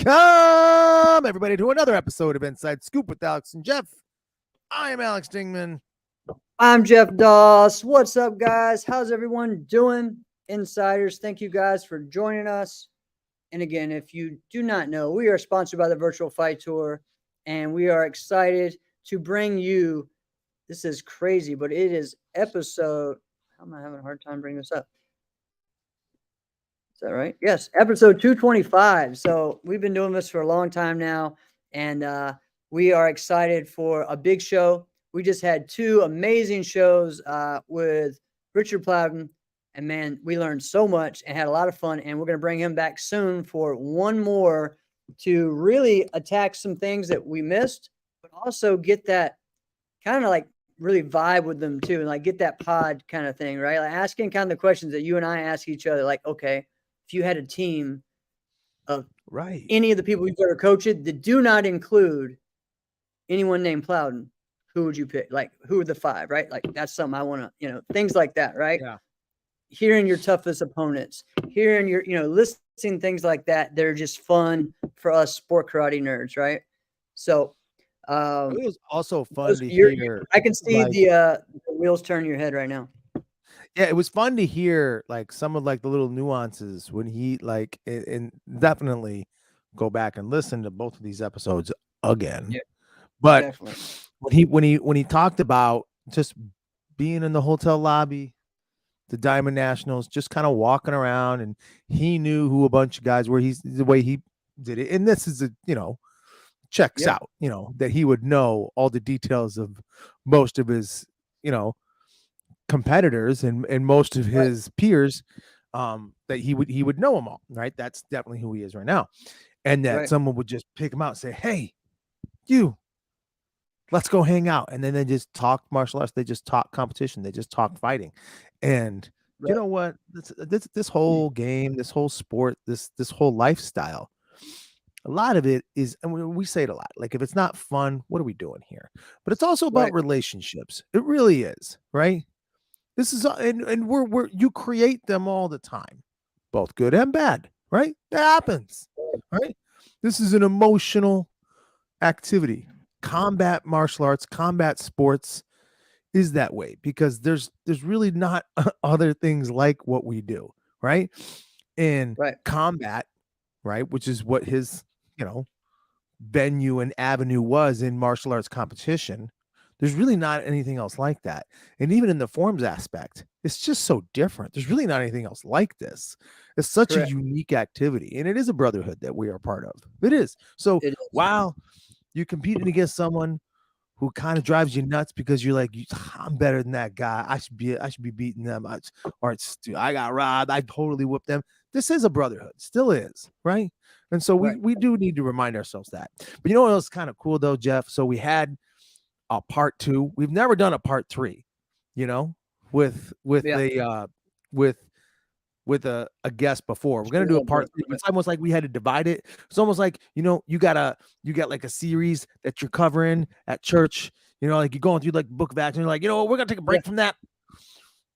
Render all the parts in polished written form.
Welcome, everybody, to another episode of Inside Scoop with Alex and Jeff. I am Alex Dingman. I'm Jeff Doss. What's up, guys? How's everyone doing? Insiders, thank you guys for joining us. And again, if you do not know, we are sponsored by the Virtual Fight Tour, and we are excited to bring you, this is crazy, but it is episode, how am I having a hard time bringing this up? Is that right? Yes, episode 225. So we've been doing this for a long time now, and we are excited for a big show. We just had two amazing shows with Richard Plowden, and man, we learned so much and had a lot of fun, and we're going to bring him back soon for one more to really attack some things that we missed, but also get that kind of like really vibe with them too, and like get that pod kind of thing, right? Like asking kind of the questions that you and I ask each other, like, okay, if you had a team of any of the people you've ever coached that do not include anyone named Plowden, who would you pick? Like, who are the five, right? Like, that's something I want to, things like that, right? Yeah. Hearing your toughest opponents, hearing your, listening things like that. They're just fun for us sport karate nerds, right? So, it was also fun to hear. I can see the wheels turn in your head right now. Yeah, it was fun to hear like some of like the little nuances when he like and definitely go back and listen to both of these episodes again. Yeah, but definitely. when he talked about just being in the hotel lobby, the Diamond Nationals, just kind of walking around, and he knew who a bunch of guys were. He's the way he did it, and this is checks out. That he would know all the details of most of his competitors and most of his peers, that he would know them all, right? That's definitely who he is right now. And that someone would just pick him out and say, hey, let's go hang out. And then they just talk martial arts, they just talk competition, they just talk fighting. And you know what, this whole game, this whole sport, this whole lifestyle, a lot of it is, and we say it a lot, like if it's not fun, what are we doing here? But it's also about relationships. It really is, right? This is, and we're you create them all the time, both good and bad, right? That happens, right? This is an emotional activity. Combat martial arts, combat sports is that way because there's really not other things like what we do, right? And combat, right, which is what his venue and avenue was in martial arts competition. There's really not anything else like that. And even in the forms aspect, it's just so different. There's really not anything else like this. It's such a unique activity, and it is a brotherhood that we are part of. It is. So while you're competing against someone who kind of drives you nuts because you're like, I'm better than that guy. I should be beating them. I got robbed. I totally whooped them. This is a brotherhood. Still is, right? And so we do need to remind ourselves that. But you know what else is kind of cool though, Jeff? So we had a part 2. We've never done a part 3, with a guest before. We're gonna do a part 3. It's almost like we had to divide it. It's almost like you got like a series that you're covering at church. Like you're going through like Book of Acts, and you're like, we're gonna take a break from that.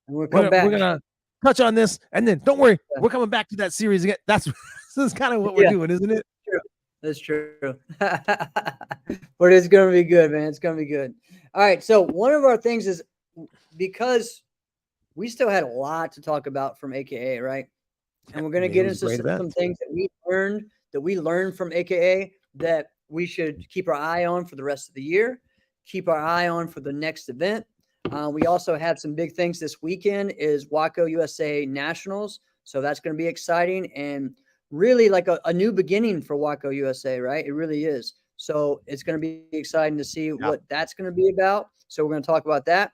And we're gonna touch on this, and then don't worry, we're coming back to that series again. That's kind of what we're doing, isn't it? That's true. But it's going to be good, man. It's going to be good. All right. So one of our things is because we still had a lot to talk about from AKA, right? And we're going to get into some things that we learned from AKA that we should keep our eye on for the rest of the year, keep our eye on for the next event. We also have some big things this weekend is WAKO USA Nationals. So that's going to be exciting and really like a new beginning for WAKO USA, right? It really is. So it's going to be exciting to see what that's going to be about. So we're going to talk about that.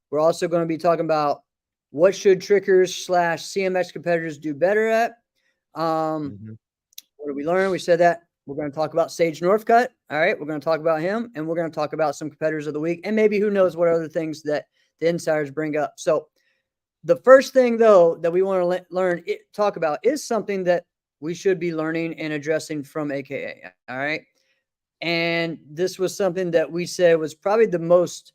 We're also going to be talking about what should trickers / CMX competitors do better at. What did we learn? We said that we're going to talk about Sage Northcutt. All right. We're going to talk about him, and we're going to talk about some competitors of the week, and maybe who knows what other things that the insiders bring up. So the first thing though, that we want to talk about is something that we should be learning and addressing from AKA. All right. And this was something that we said was probably the most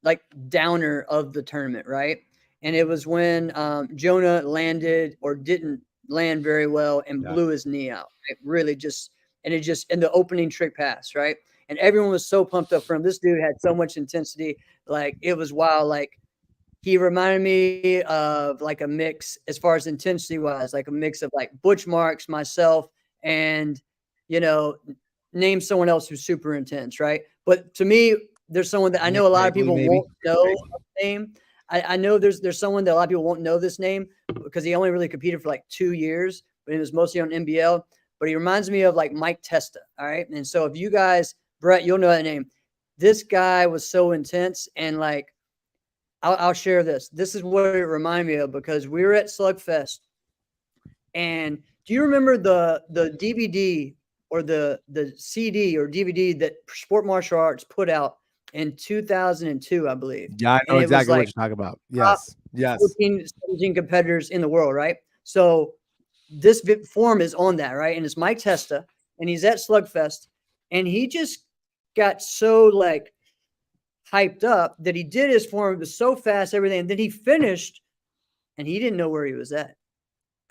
like downer of the tournament. Right. And it was when Jonah landed or didn't land very well and blew his knee out. It really just, and it just, in the opening trick pass, right? And everyone was so pumped up for him. This dude had so much intensity. Like, it was wild. Like, he reminded me of like a mix as far as intensity wise, like a mix of like Butch Marks, myself, and, you know, name someone else who's super intense, right? But to me, there's someone that I know a lot of people won't know his name. I know there's someone that a lot of people won't know this name because he only really competed for like 2 years, but he was mostly on NBL. But he reminds me of like Mike Testa. All right. And so if you guys, Brett, you'll know that name. This guy was so intense. And like, I'll share this. This is what it reminded me of because we were at Slugfest. And do you remember the DVD or the CD or DVD that Sport Martial Arts put out in 2002, I believe? Yeah, I know exactly what you're talking about. Yes. Yes. 14, 17 competitors in the world, right? So this form is on that, right? And it's Mike Testa, and he's at Slugfest, and he just got so like hyped up that he did his form. It was so fast, everything. And then he finished, and he didn't know where he was at.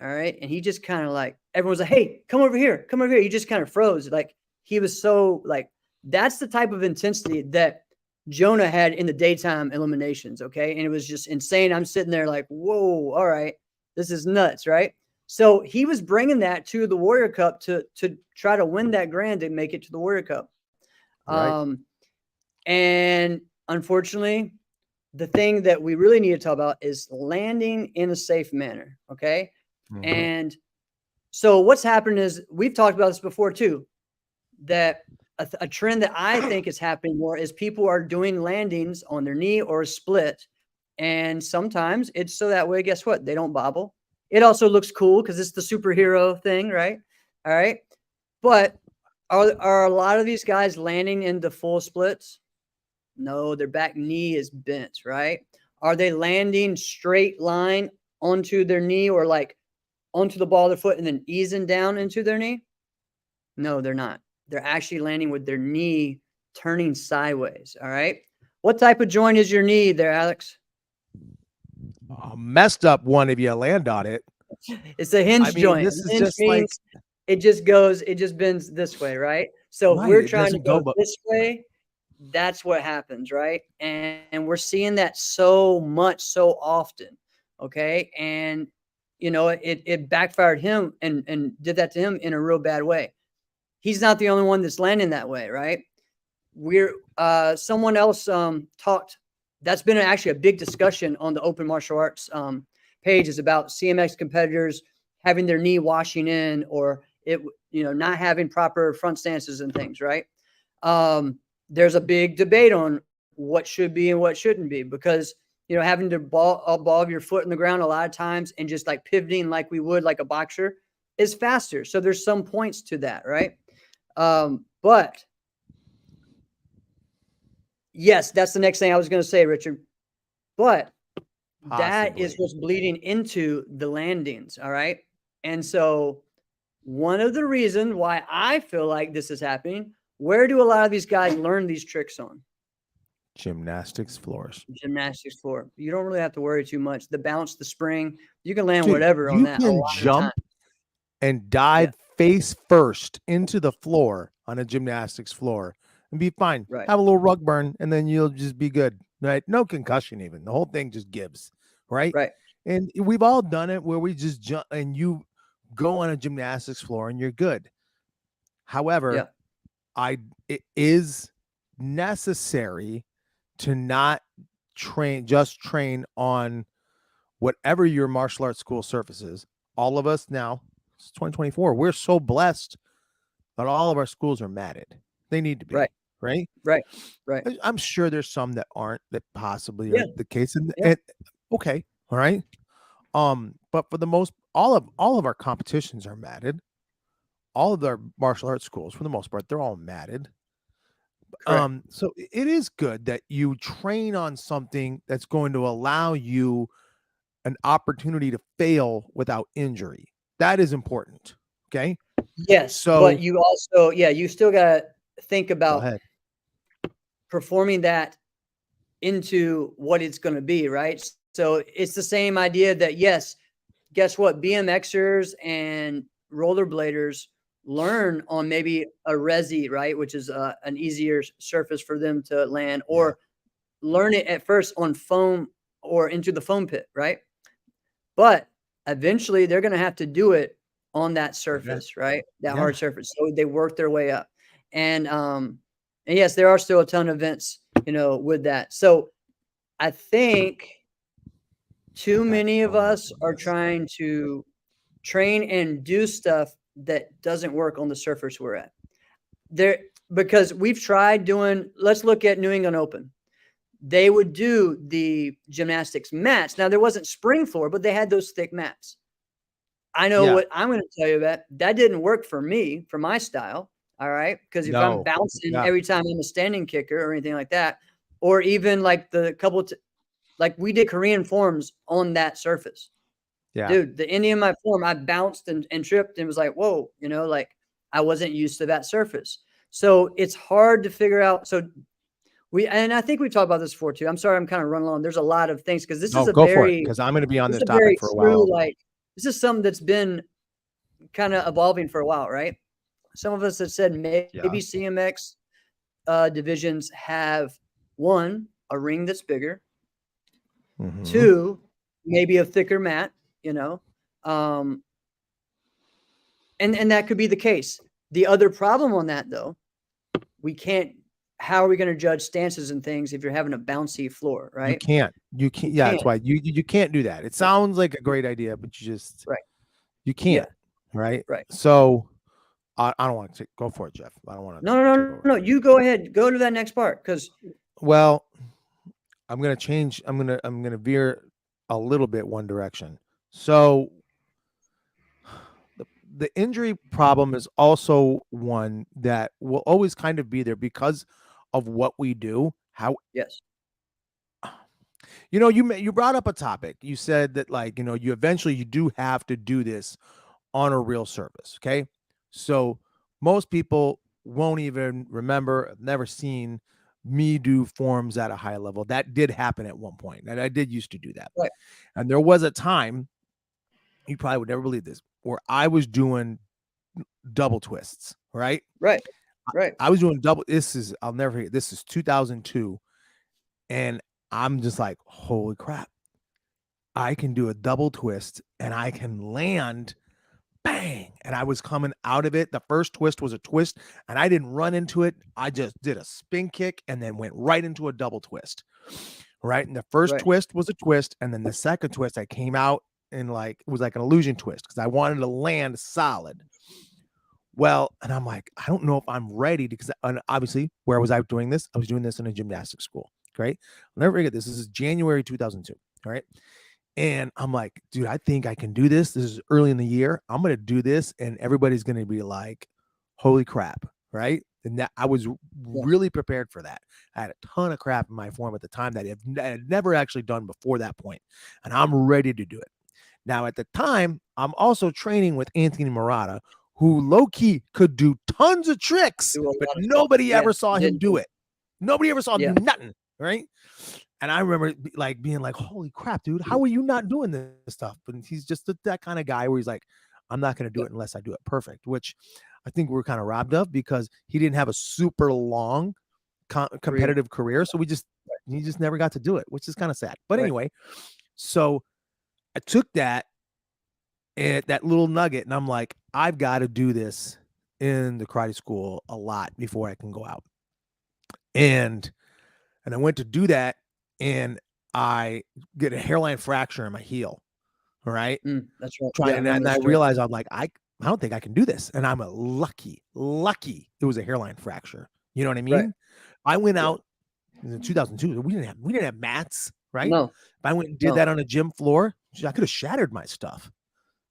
All right. And he just kind of like, everyone was like, hey, come over here. Come over here. He just kind of froze. Like, he was so like, that's the type of intensity that Jonah had in the daytime eliminations. Okay. And it was just insane. I'm sitting there like, whoa, all right, this is nuts. Right. So he was bringing that to the Warrior Cup to try to win that grand and make it to the Warrior Cup. Right. And unfortunately, the thing that we really need to talk about is landing in a safe manner. Okay. Mm-hmm. And so what's happened is, we've talked about this before too, that a trend that I think is happening more is people are doing landings on their knee or a split. And sometimes it's so that way, guess what? They don't bobble. It also looks cool because it's the superhero thing, right? All right. But are a lot of these guys landing into full splits? No, their back knee is bent, right? Are they landing straight line onto their knee or like onto the ball of their foot and then easing down into their knee? No, they're not. They're actually landing with their knee turning sideways. All right. What type of joint is your knee there, Alex? A messed up one if you land on it. It's a hinge joint. This is just like, it just bends this way, right? So if we're trying to go this way, that's what happens, right? And we're seeing that so much, so often. Okay. And you know, it backfired him and did that to him in a real bad way. He's not the only one that's landing that way, right? We're someone else talked. That's been actually a big discussion on the Open Martial Arts page, is about CMX competitors having their knee washing in, or it, you know, not having proper front stances and things, right? There's a big debate on what should be and what shouldn't be, because you know, having to ball your foot in the ground a lot of times and just like pivoting like we would like a boxer is faster. So there's some points to that, right? But yes, that's the next thing I was going to say, Richard. But that is what's bleeding into the landings, all right? And so one of the reasons why I feel like this is happening, where do a lot of these guys learn these tricks on? Gymnastics floors. Gymnastics floor. You don't really have to worry too much. The bounce, the spring, you can land whatever on that. You can jump and dive face first into the floor on a gymnastics floor and be fine. Right. Have a little rug burn, and then you'll just be good. Right? No concussion even. The whole thing just gives. Right? Right. And we've all done it where we just jump and you go on a gymnastics floor and you're good. However, it is necessary to not train on whatever your martial arts school surface is. All of us now, it's 2024. We're so blessed that all of our schools are matted. They need to be. Right. I'm sure there's some that aren't, that possibly are the case. And okay. All right. But for the most, all of our competitions are matted. All of our martial arts schools, for the most part, they're all matted. So it is good that you train on something that's going to allow you an opportunity to fail without injury. That is important. Okay. Yes. So, but you also, you still got to think about performing that into what it's going to be. Right. So it's the same idea that, yes, guess what? BMXers and rollerbladers learn on maybe a resi, right? Which is an easier surface for them to land, or learn it at first on foam or into the foam pit, right? But eventually they're going to have to do it on that surface, right? That hard surface. So they work their way up. And yes, there are still a ton of events, with that. So I think too many of us are trying to train and do stuff that doesn't work on the surface we're at. Because we've tried doing, let's look at New England Open. They would do the gymnastics mats. Now, there wasn't spring floor, but they had those thick mats. I know what I'm going to tell you about. That didn't work for me, for my style. All right. Because if I'm bouncing every time I'm a standing kicker or anything like that, or even like the couple, like we did Korean forms on that surface. Yeah. Dude, the ending of my form, I bounced and tripped and was like, whoa, like I wasn't used to that surface. So it's hard to figure out. So and I think we talked about this before too. I'm sorry, I'm kind of running along. There's a lot of things because this is a very, because I'm going to be on this topic for a while. Like this is something that's been kind of evolving for a while, right? Some of us have said maybe CMX divisions have one, a ring that's bigger, two, maybe a thicker mat, and that could be the case. The other problem on that though, how are we going to judge stances and things if you're having a bouncy floor, right? You can't. Yeah, that's why you can't do that. It sounds like a great idea, but you can't. Right. So I don't want to go for it, Jeff. I don't want to. No. You go ahead. Go to that next part because. Well, I'm gonna change. I'm gonna veer a little bit one direction. So the injury problem is also one that will always kind of be there because of what we do. You brought up a topic. You said that you eventually you do have to do this on a real surface. Okay. So most people won't even remember, I've never seen me do forms at a high level. That did happen at one point. And I did used to do that. Right. And there was a time, you probably would never believe this, where I was doing double twists. Right. Right. I was doing I'll never forget. This is 2002. And I'm just like, holy crap. I can do a double twist and I can land bang. And I was coming out of it. The first twist was a twist and I didn't run into it. I just did a spin kick and then went right into a double twist. Right. And the first twist was a twist. And then the second twist, I came out and it was like an illusion twist because I wanted to land solid. Well, and I'm like, I don't know if I'm ready because obviously, where was I doing this? I was doing this in a gymnastics school. Great. I'll never forget this. This is January 2002. All right. And I'm like, dude, I think I can do this. This is early in the year. I'm going to do this. And everybody's going to be like, holy crap. Right. And that I was really prepared for that. I had a ton of crap in my form at the time that I had never actually done before that point. And I'm ready to do it. Now, at the time, I'm also training with Anthony Murata, who low-key could do tons of tricks, but nobody ever saw him do it. Nobody ever saw him do nothing. Right. And I remember being like, holy crap, dude, how are you not doing this stuff? But he's just that kind of guy where he's like, I'm not going to do it unless I do it perfect, which I think we're kind of robbed of because he didn't have a super long competitive career. So he just never got to do it, which is kind of sad. But anyway, so I took that little nugget and I'm like, I've got to do this in the karate school a lot before I can go out. And I went to do that and I get a hairline fracture in my heel. All right. That's right. And I realized I'm like, I don't think I can do this. And I'm lucky it was a hairline fracture. You know what I mean? Right. I went out in 2002. We didn't have mats, right? No. If I went and did that on a gym floor, I could have shattered my stuff.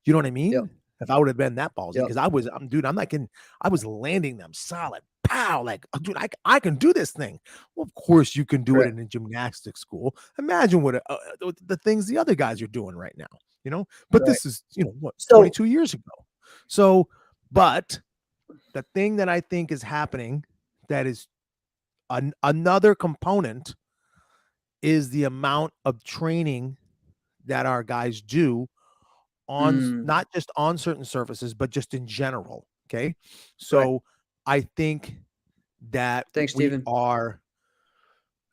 You know what I mean? Yep. If I would have been that ballsy, because I'm not kidding. I was landing them solid. Pow, like, dude, I can do this thing. Well, of course you can do it in a gymnastics school. Imagine what the things the other guys are doing right now, But this is, 22 years ago. So, but the thing that I think is happening that is another component is the amount of training that our guys do not just on certain surfaces, but just in general. Okay. Right. So I think that Thanks, we Steven. are,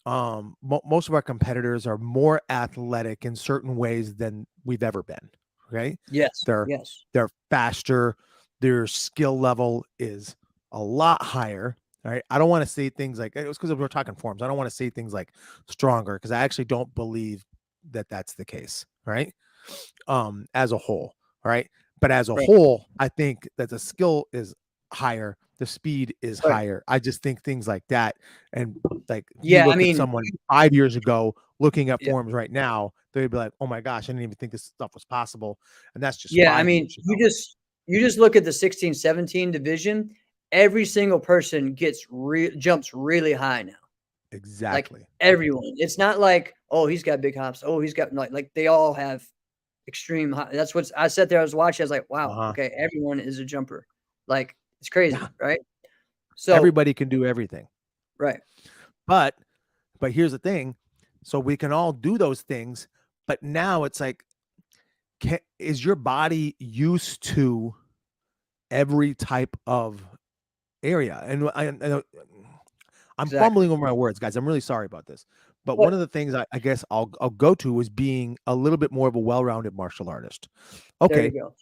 most of our competitors are more athletic in certain ways than we've ever been. Okay. Yes. They're, Yes. they're faster. Their skill level is a lot higher. All right. I don't want to say things like, it was because we're talking forms. I don't want to say things like stronger, because I actually don't believe that that's the case. Right. As a whole. All right. But as a Right. whole, I think that the skill is higher, the speed is Right. higher. I just think things like that. And like, you Yeah, I look at mean, someone 5 years ago looking at yeah. forms right now, they'd be like, oh my gosh, I didn't even think this stuff was possible. And that's just Yeah, I 5 mean, years ago. you just look at the 16-17 division, every single person jumps really high now. Like Exactly. everyone. It's not like, oh, he's got big hops. Oh, he's got like they all have extreme high. That's what I sat there, I was watching, I was like, wow, okay, everyone is a jumper. Like it's crazy, Yeah. right? So Everybody can do everything. right. But here's the thing. So we can all do those things, but now it's like, is your body used to every type of area? And I'm Exactly. fumbling over my words, guys. I'm really sorry about this. But one of the things I guess I'll go to is being a little bit more of a well-rounded martial artist. There you Okay. go.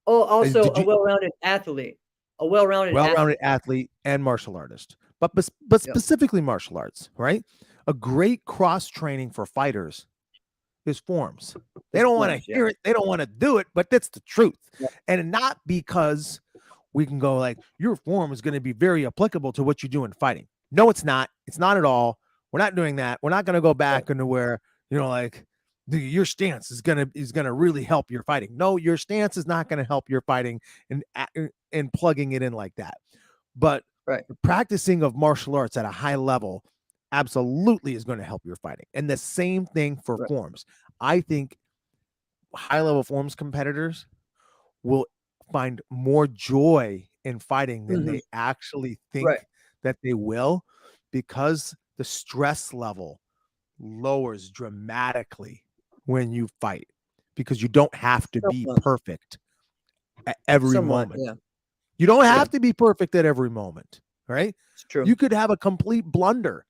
Oh, also Did a you well-rounded athlete. A well-rounded well-rounded athlete. athlete and martial artist, but Yep. specifically martial arts, right? A great cross training for fighters is forms. They don't want to hear it. They don't want to do it, but that's the truth. Yeah. And not because we can go like, your form is going to be very applicable to what you do in fighting. No, it's not. It's not at all. We're not doing that. We're not going to go back into where, like, your stance is going to really help your fighting. No, your stance is not going to help your fighting and plugging it in like that. But the practicing of martial arts at a high level absolutely is going to help your fighting. And the same thing for forms. I think high level forms competitors will find more joy in fighting than they actually think that they will, because the stress level lowers dramatically when you fight, because you don't have to be perfect at every moment. Yeah. You don't have to be perfect at every moment, right? It's true. You could have a complete blunder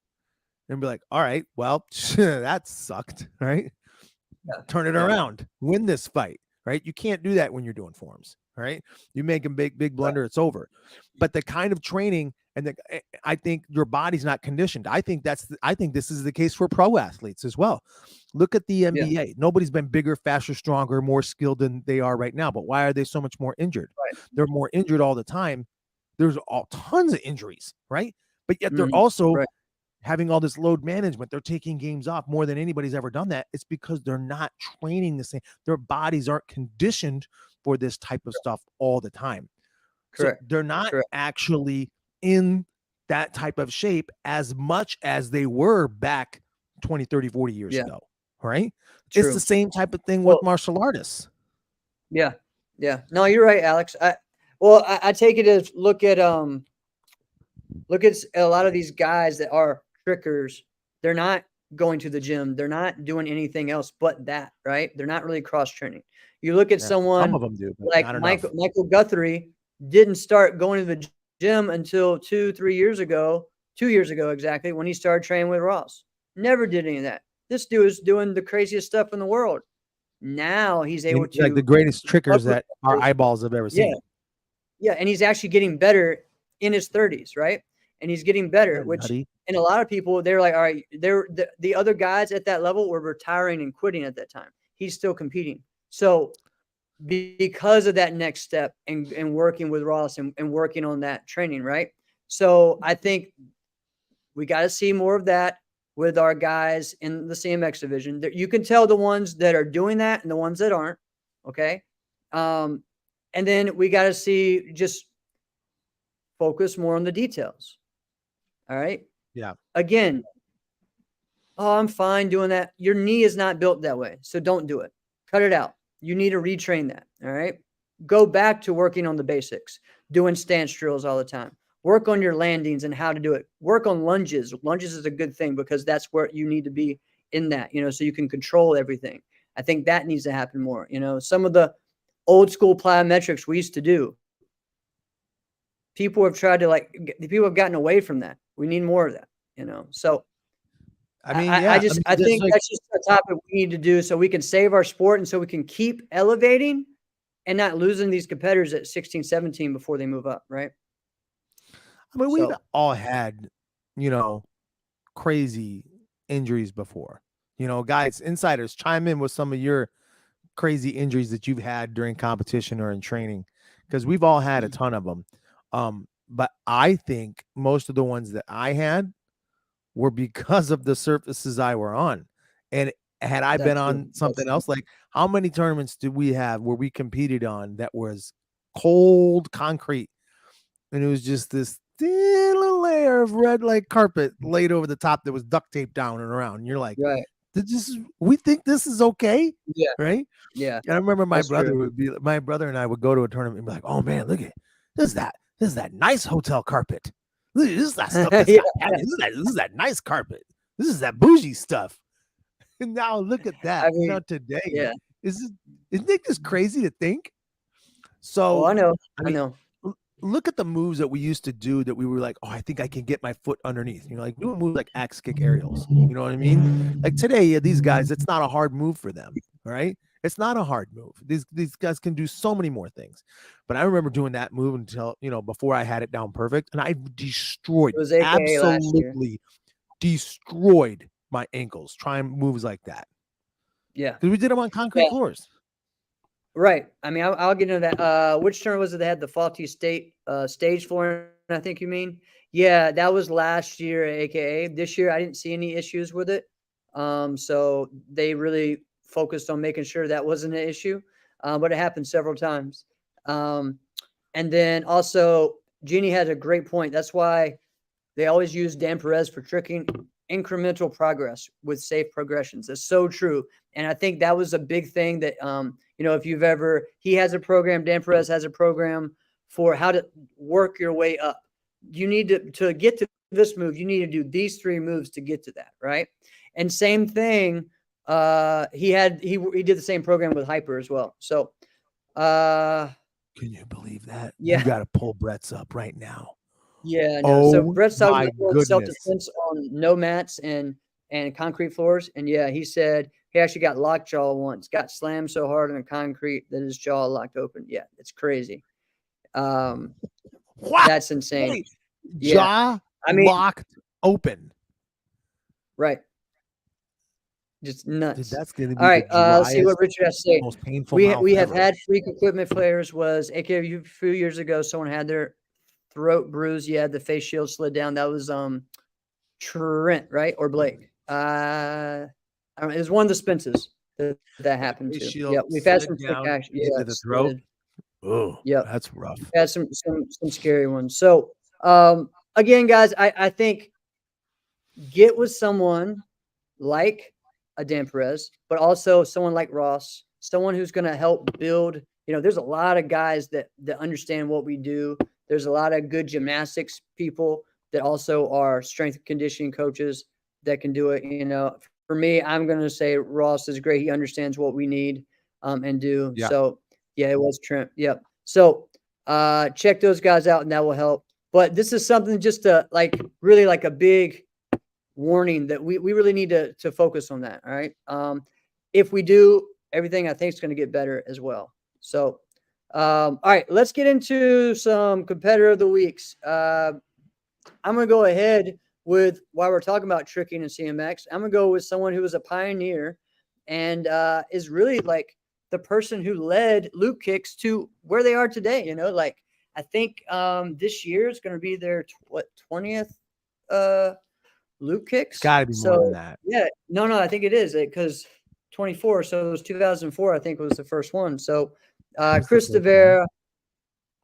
and be like, all right, well, that sucked, right? Yeah. Turn it around, win this fight, right? You can't do that when you're doing forms, right? You make a big blunder, it's over. But the kind of training, and I think your body's not conditioned. I think this is the case for pro athletes as well. Look at the NBA. Yeah. Nobody's been bigger, faster, stronger, more skilled than they are right now. But why are they so much more injured? They're more injured all the time. There's tons of injuries, right? But yet they're also having all this load management. They're taking games off more than anybody's ever done that. It's because they're not training the same. Their bodies aren't conditioned for this type of stuff all the time. Correct. So they're not actually in that type of shape as much as they were back 20, 30, 40 years ago. Right? True. It's the same type of thing with martial artists. Yeah. Yeah. No, you're right, Alex. I take it as look at a lot of these guys that are trickers. They're not going to the gym. They're not doing anything else but that, right? They're not really cross training. You look at someone, some of them do, but like Michael Guthrie didn't start going to the gym until 2 years ago exactly, when he started training with Ross. Never did any of that. This dude is doing the craziest stuff in the world. Now he's able to, like, the greatest trickers that our eyeballs have ever seen. Yeah, and he's actually getting better in his 30s, right? And he's getting better, and a lot of people, they're like, all right, the other guys at that level were retiring and quitting at that time. He's still competing. So because of that next step and working with Ross and working on that training, right? So I think we got to see more of that with our guys in the CMX division. You can tell the ones that are doing that and the ones that aren't, okay? And then we got to see, just focus more on the details. All right? Yeah. Again, oh, I'm fine doing that. Your knee is not built that way, so don't do it. Cut it out. You need to retrain that, all right? Go back to working on the basics, doing stance drills all the time. Work on your landings and how to do it. Work on lunges. Lunges is a good thing because that's where you need to be in that, so you can control everything. I think that needs to happen more. Some of the old school plyometrics we used to do, people have tried to people have gotten away from that. We need more of that, So I mean, I think that's just a topic we need to do so we can save our sport and so we can keep elevating and not losing these competitors at 16, 17 before they move up, right? I mean, we've all had, crazy injuries before. Guys, insiders, chime in with some of your crazy injuries that you've had during competition or in training, because we've all had a ton of them. But I think most of the ones that I had were because of the surfaces I were on. And had I been on something else, like how many tournaments did we have where we competed on that was cold concrete and it was just this thin little layer of red like carpet laid over the top that was duct taped down and around. And you're like, right. We think this is okay. Yeah. Right. Yeah. And I remember my brother and I would go to a tournament and be like, oh man, look at this is that nice hotel carpet. This is that stuff. This is that nice carpet. This is that bougie stuff. And now look at that. I mean, Today. Yeah. Isn't it just crazy to think? So I know. Look at the moves that we used to do that we were like, oh, I think I can get my foot underneath. Like doing moves like axe kick aerials. You know what I mean? Like today, these guys, it's not a hard move for them. All right. It's not a hard move. These guys can do so many more things. But I remember doing that move until, before I had it down perfect. And I destroyed, absolutely destroyed my ankles trying moves like that. Yeah. Because we did them on concrete floors. Right. I mean, I'll get into that. Which tournament was it that had the faulty stage floor, I think you mean? Yeah, that was last year at AKA. This year, I didn't see any issues with it. So they really focused on making sure that wasn't an issue. But it happened several times. And then also, Jeannie had a great point. That's why they always use Dan Perez for tricking incremental progress with safe progressions. That's so true. And I think that was a big thing that, if he has a program, Dan Perez has a program for how to work your way up. You need to get to this move. You need to do these 3 moves to get to that. Right. And same thing. He did the same program with hyper as well. So, can you believe that? Yeah. You got to pull Brett's up right now. Yeah, no. So Brett's talking about self-defense on no mats and concrete floors. And yeah, he said he actually got lockjaw once, got slammed so hard on the concrete that his jaw locked open. Yeah, it's crazy. That's insane. Wait, jaw locked open. Right. Just nuts. Dude, that's gonna be all right. Let's see what Richard has to say. Most painful. We have had freak equipment failures. Was AKA a few years ago, someone had their throat bruise. Yeah, the face shield slid down. That was Trent, right? Or Blake. I don't know. It was one of the Spences that happened to. Yeah, we've had some freak action. Yeah, the throat. Oh, yeah, that's rough. We've had some scary ones. So again, guys, I think get with someone like a Dan Perez, but also someone like Ross, someone who's going to help build. There's a lot of guys that understand what we do. There's a lot of good gymnastics people that also are strength and conditioning coaches that can do it. For me, I'm going to say Ross is great. He understands what we need and do. Yeah. So yeah, it was Trent. Yep. So check those guys out and that will help. But this is something just to really like a big warning that we really need to focus on that. All right. If we do, everything I think is going to get better as well. So, all right, let's get into some competitor of the weeks. I'm going to go ahead with, while we're talking about tricking and CMX, I'm going to go with someone who was a pioneer and is really like the person who led loop kicks to where they are today. I think this year is going to be their 20th loop kicks. It's got to be more than that. Yeah, no, I think it is because 24. So it was 2004. I think was the first one. So Chris DeVera,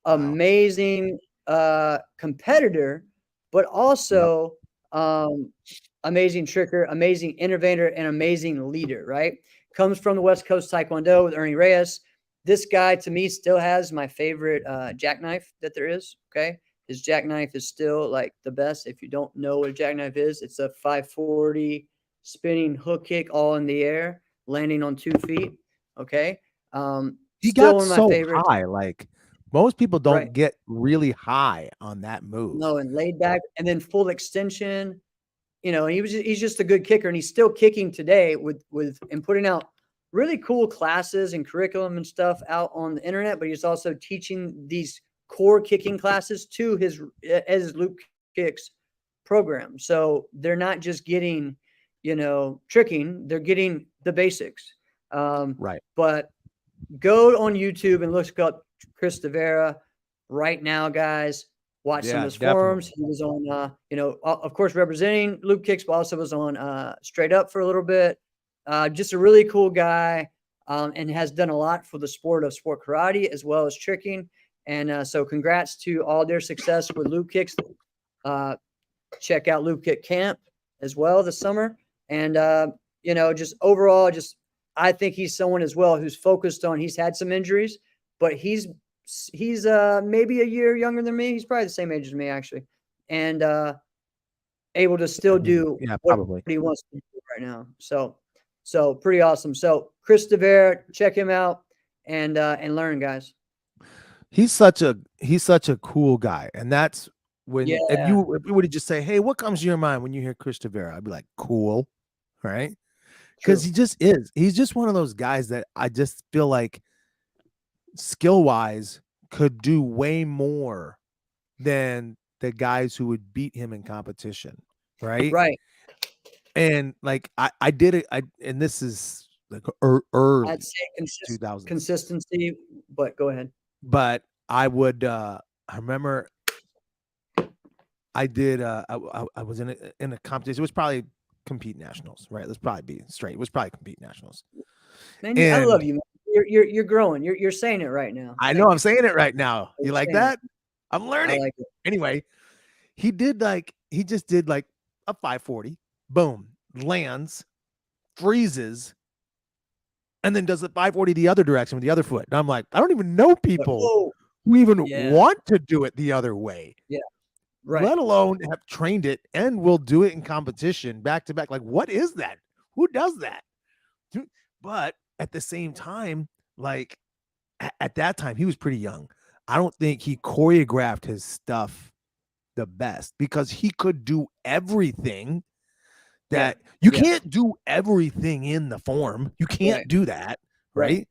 amazing competitor, but also amazing tricker, amazing innovator, and amazing leader. Right, comes from the West Coast Taekwondo with Ernie Reyes. This guy to me still has my favorite jackknife that there is. Okay. His jackknife is still like the best. If you don't know what a jackknife is, it's a 540 spinning hook kick all in the air. landing on 2 feet. Okay. He Still got one of my so favorites. high, like, most people don't Right. get really high on that move. No, and laid back and then full extension, and he's just a good kicker, and he's still kicking today with and putting out really cool classes and curriculum and stuff out on the internet, but he's also teaching these core kicking classes to his Loop Kicks program. So they're not just getting, tricking, they're getting the basics. Right. But go on YouTube and look up Chris Devera right now, guys. Watch some of his forums. He was on, of course, representing Loop Kicks, but also was on Straight Up for a little bit. Just a really cool guy, and has done a lot for the sport of sport karate as well as tricking. And so congrats to all their success with Loop Kicks. Check out Loop Kick Camp as well this summer. And, just overall, I think he's someone as well who's focused on, he's had some injuries, but he's maybe a year younger than me. He's probably the same age as me, actually. And able to still do what he wants to do right now. So pretty awesome. So Chris Devera, check him out and learn, guys. He's such a cool guy. And that's when if you would have just say, hey, what comes to your mind when you hear Chris Devera? I'd be like, cool, right? Because he just is. He's just one of those guys that I just feel like skill-wise could do way more than the guys who would beat him in competition, right? Right. And like I did it, and this is like early I'd say 2000s. Consistency, but go ahead. But I would I remember I did I was in a competition. It was probably Compete Nationals, right? Let's probably be straight. It was probably Compete Nationals. Man, I love you, man. You're growing. You're saying it right now. I know I'm saying it right now. You like that? I'm learning. Like anyway, he just did like a 540, boom, lands, freezes, and then does a 540 the other direction with the other foot. And I'm like, I don't even know people who even want to do it the other way. Yeah. Right. Let alone have trained it and will do it in competition back to back. Like, what is that? Who does that? But at the same time, like at that time, he was pretty young. I don't think he choreographed his stuff the best because he could do everything that you can't do everything in the form. You can't do that. Right.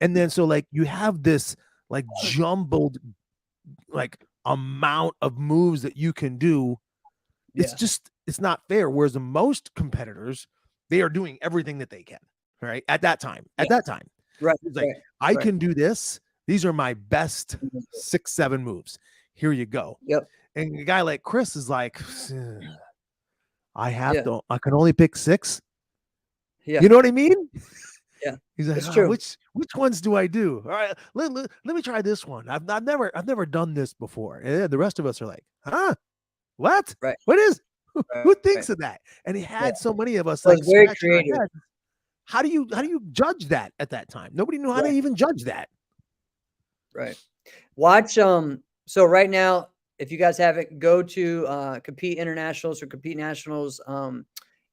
And then, so like you have this like jumbled, like amount of moves that you can do. It's not fair. Whereas most competitors, they are doing everything that they can, right? At that time. Right. It's like, I can do this. These are my best 6-7 moves. Here you go. Yep. And a guy like Chris is like, I can only pick 6. Yeah. You know what I mean? Yeah. He's like, which ones do I do? All right, let me try this one. I've never done this before. And the rest of us are like, huh? What? Right. What is? Who thinks of that? And he had so many of us like very creative. How do you judge that at that time? Nobody knew how to even judge that. Right. Watch so right now, if you guys haven't, go to Compete Internationals or Compete Nationals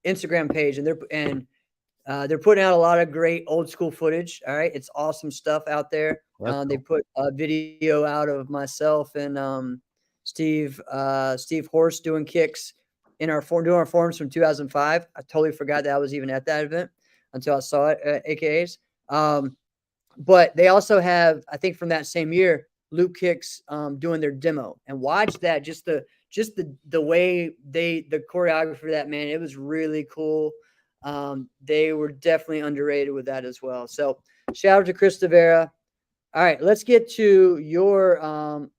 Instagram page, and they're putting out a lot of great old school footage. All right. It's awesome stuff out there. They put a video out of myself and Steve Horst doing kicks doing our forums from 2005. I totally forgot that I was even at that event until I saw it at AKAs. But they also have, I think from that same year, Loop Kicks doing their demo, and watch that. Just the way the choreography for that, man, it was really cool. They were definitely underrated with that as well. So shout out to Chris Devera. All right, let's get to your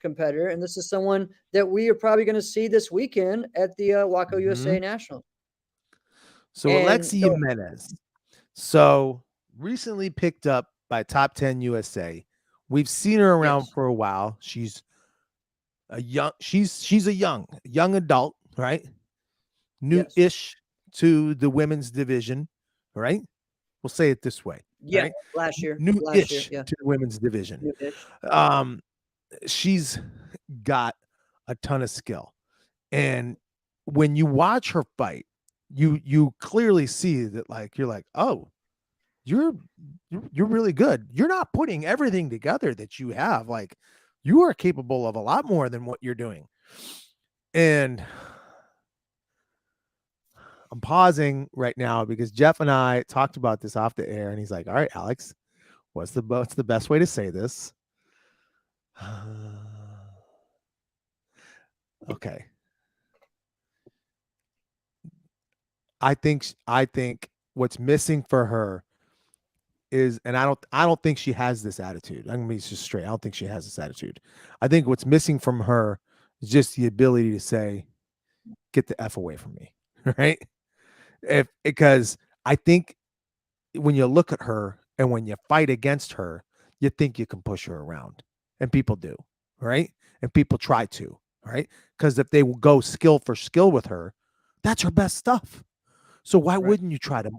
competitor, and this is someone that we are probably going to see this weekend at the WAKO USA National. So Alexia Jimenez, recently picked up by Top 10 USA. We've seen her around for a while. She's a young adult, right? New-ish to the women's division, right? We'll say it this way. Yeah, right? last year. New-ish to the women's division. She's got a ton of skill. And when you watch her fight, you clearly see that, like, you're like, oh, you're you're really good. You're not putting everything together that you have. Like, you are capable of a lot more than what you're doing. And I'm pausing right now because Jeff and I talked about this off the air, and he's like, all right, Alex, what's the best way to say this? Okay. I think what's missing for her is, and I don't think she has this attitude. I'm gonna be just straight. I don't think she has this attitude. I think what's missing from her is just the ability to say, get the F away from me. Right. Because I think when you look at her and when you fight against her, you think you can push her around. And people do, right? And people try to, right? Because if they will go skill for skill with her, that's her best stuff. So why wouldn't you try to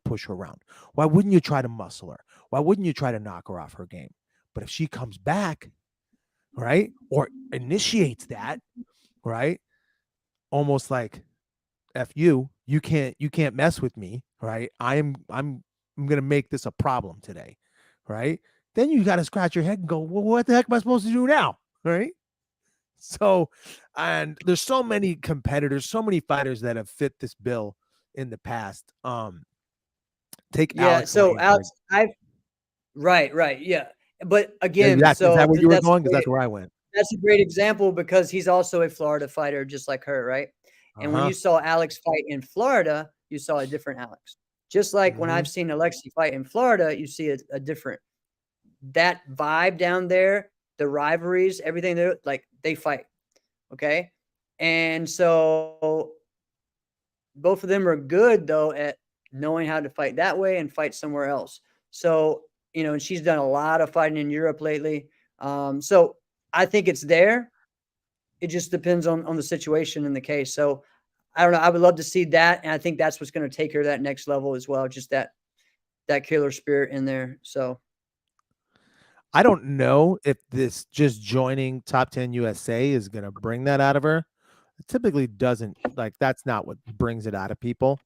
push her around? Why wouldn't you try to muscle her? Why wouldn't you try to knock her off her game? But if she comes back, right, or initiates that, right, almost like, F you can't mess with me, right? I'm gonna make this a problem today, right? Then you got to scratch your head and go, well, what the heck am I supposed to do now, right? So, and there's so many competitors, so many fighters that have fit this bill in the past. Take Alex So Lane. Alex, right, yeah. But again, Is that where you were that's going? Because that's where I went. That's a great example because he's also a Florida fighter just like her, right? And when Uh-huh. you saw Alex fight in Florida, you saw a different Alex. Just like when Mm-hmm. I've seen Alexi fight in Florida, you see a different that vibe down there, the rivalries, everything like they fight. Okay. And so both of them are good though at knowing how to fight that way and fight somewhere else. So, and she's done a lot of fighting in Europe lately. So I think it's there. It just depends on the situation in the case. So I don't know. I would love to see that, and I think that's what's going to take her to that next level as well. Just that killer spirit in there. So I don't know if this just joining Top 10 USA is going to bring that out of her. It typically doesn't. Like, that's not what brings it out of people,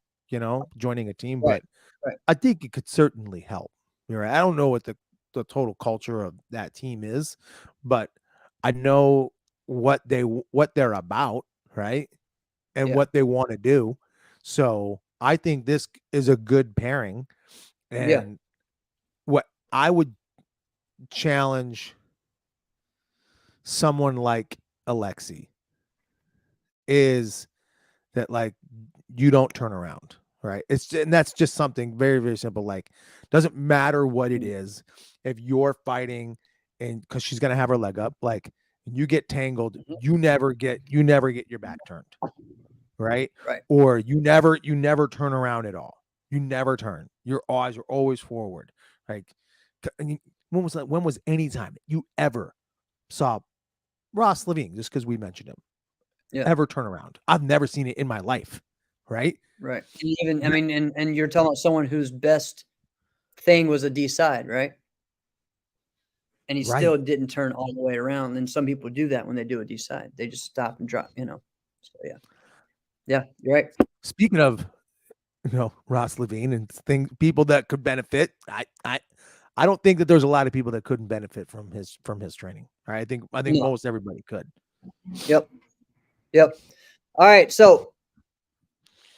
joining a team, right, but right, I think it could certainly help. You're right. I don't know what the total culture of that team is, but I know what they're about, right? And yeah, what they want to do. So I think this is a good pairing. yeah, And what I would challenge someone like Alexi is that, like, you don't turn around, right? And that's just something very, very simple. Like, doesn't matter what it is. If you're fighting, and because she's gonna have her leg up, like, you get tangled, mhm, you never get your back turned, right? right, Or you never turn around at all. You never turn. Your eyes are always forward. Like, when was any time you ever saw Ross Levine, just because we mentioned him, yeah, ever turn around? I've never seen it in my life, right? right. And even I mean, and you're talking about someone whose best thing was a D side, right? And he Right. still didn't turn all the way around. And some people do that when they do a D side. They just stop and drop, So yeah, you're right. Speaking of, Ross Levine and people that could benefit, I don't think that there's a lot of people that couldn't benefit from his training. Right? I think No. most everybody could. Yep. Yep. All right. So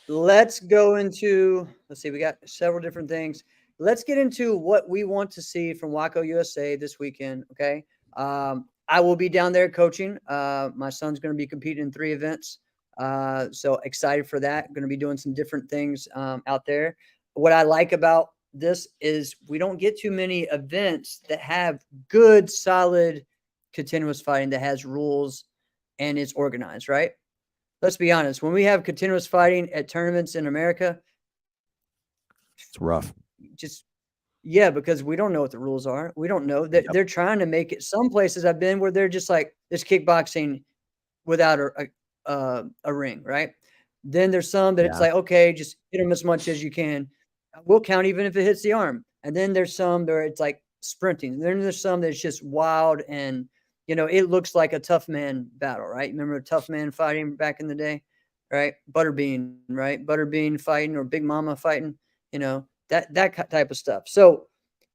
let's go into, let's see, we got several different things. Let's get into what we want to see from WAKO USA this weekend. Okay. I will be down there coaching. My son's going to be competing in 3 events. So excited for that. Going to be doing some different things out there. What I like about this is we don't get too many events that have good, solid, continuous fighting that has rules and it's organized, right? Let's be honest. When we have continuous fighting at tournaments in America, It's rough. just yeah, because we don't know what the rules are. We don't know that Yep. they're trying to make it. Some places I've been where they're just like this kickboxing without a ring, right? Then there's some that it's Yeah. like, okay, just hit them as much as you can. We'll count even if it hits the arm. And then there's some where it's like sprinting. Then there's some that's just wild and it looks like a tough man battle, right? Remember a tough man fighting back in the day? right? Butterbean, right? Butterbean fighting or Big Mama fighting, that type of stuff. So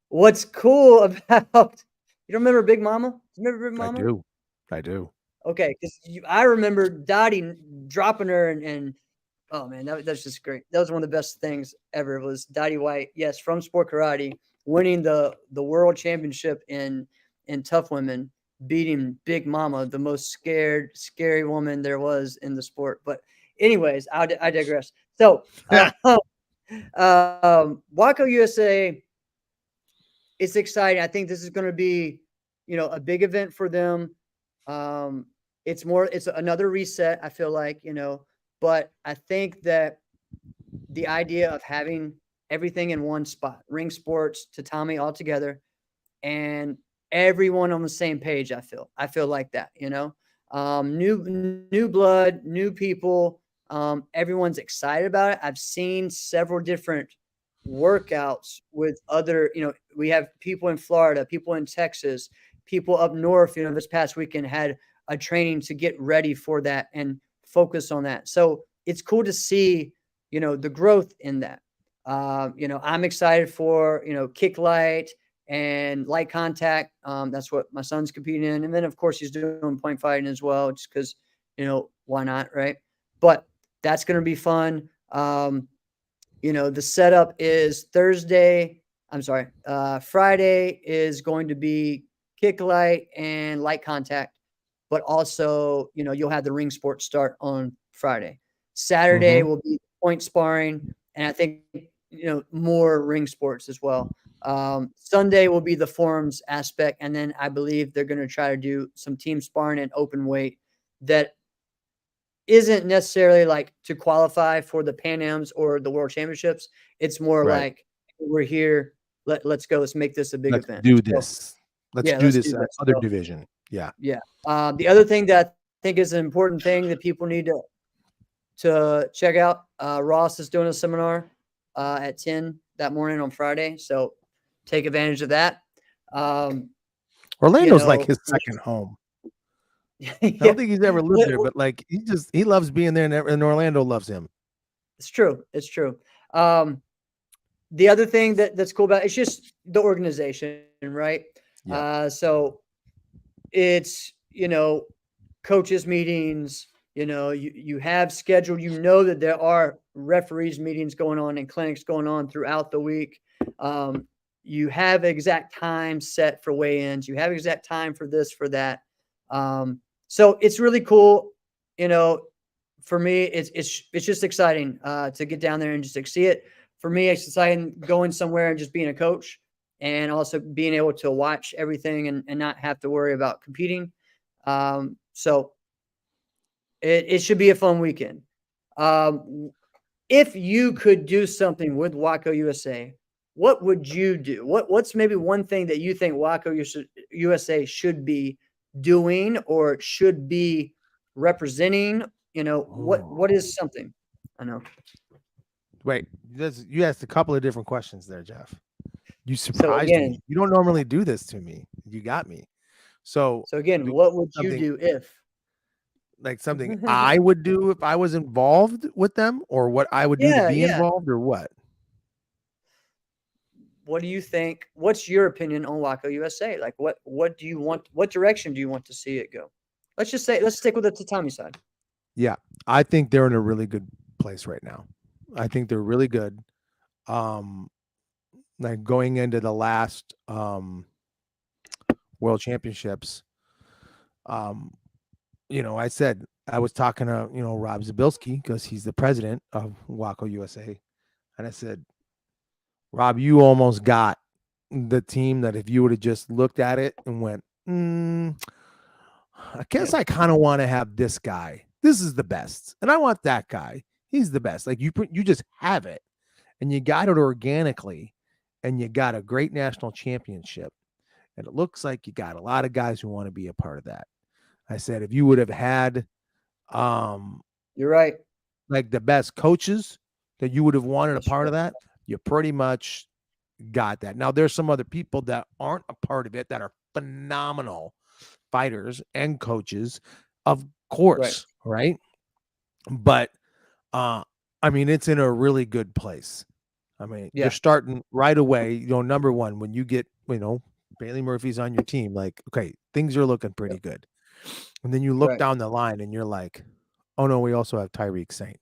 what's cool about you don't remember Big Mama? You remember Big I Mama? do. I do. Okay, because I remember Dottie dropping her and oh man, that's just great. That was one of the best things ever. It was Dottie White, yes, from Sport Karate, winning the world championship in tough women, beating Big Mama, the most scary woman there was in the sport. But anyways, I digress. So WAKO USA, it's exciting. I think this is going to be, a big event for them. It's another reset, I feel like, but I think that the idea of having everything in one spot, ring sports, tatami all together, and everyone on the same page, I feel like that, new blood, new people, everyone's excited about it. I've seen several different workouts with other, we have people in Florida, people in Texas, people up north, this past weekend had a training to get ready for that and focus on that. So it's cool to see, the growth in that. I'm excited for, kick light and light contact. That's what my son's competing in. And then of course he's doing point fighting as well, just because, why not? Right. But that's going to be fun. The setup is Friday is going to be kick light and light contact, but also, you'll have the ring sport start on Friday. Saturday will be point sparring, and I think, more ring sports as well. Sunday will be the forms aspect, and then I believe they're going to try to do some team sparring and open weight that isn't necessarily like to qualify for the Pan Ams or the World Championships. It's more like we're here. Let's go. Let's make this a big event. Do this. Let's do let's this do this. other division. Yeah. Yeah. The other thing that I think is an important thing that people need to check out, Ross is doing a seminar at 10 that morning on Friday. So take advantage of that. Orlando's like his second home. I don't think he's ever lived there, but like he loves being there, and Orlando loves him. It's true. It's true. The other thing that's cool about it's just the organization, right? Yeah. So it's, coaches meetings, you have scheduled, that there are referees meetings going on and clinics going on throughout the week. You have exact time set for weigh-ins. You have exact time for this, for that. So it's really cool. For me, it's just exciting to get down there and just see it. For me, it's exciting going somewhere and just being a coach, and also being able to watch everything and not have to worry about competing. So it should be a fun weekend. If you could do something with WAKO USA, what would you do? What's maybe one thing that you think WAKO USA should be doing or should be representing? What is something? I know. Wait, you asked a couple of different questions there, Jeff. You surprised me. You don't normally do this to me. You got me. So again, what would you do if? Like something I would do if I was involved with them, or what I would do to be involved, or what? What do you think? What's your opinion on WAKO USA? Like, what do you want? What direction do you want to see it go? Let's stick with the tatami side. Yeah, I think they're in a really good place right now. I think they're really good. Like going into the last World Championships, I said I was talking to Rob Zabilski, because he's the president of WAKO USA, and I said, Rob, you almost got the team that if you would have just looked at it and went, I guess I kind of want to have this guy. This is the best, and I want that guy. He's the best. Like you just have it, and you got it organically, and you got a great national championship, and it looks like you got a lot of guys who want to be a part of that. I said, if you would have had, you're right, like the best coaches that you would have wanted a part of that, you pretty much got that. Now there's some other people that aren't a part of it that are phenomenal fighters and coaches, of course, right? But Uh, I mean, it's in a really good place. I mean, you're Yeah. starting right away. Number one, when you get, Bailey Murphy's on your team, like, okay, things are looking pretty Yep. good. And then you look Right. down the line and you're like, oh no, we also have Tyreek Saint.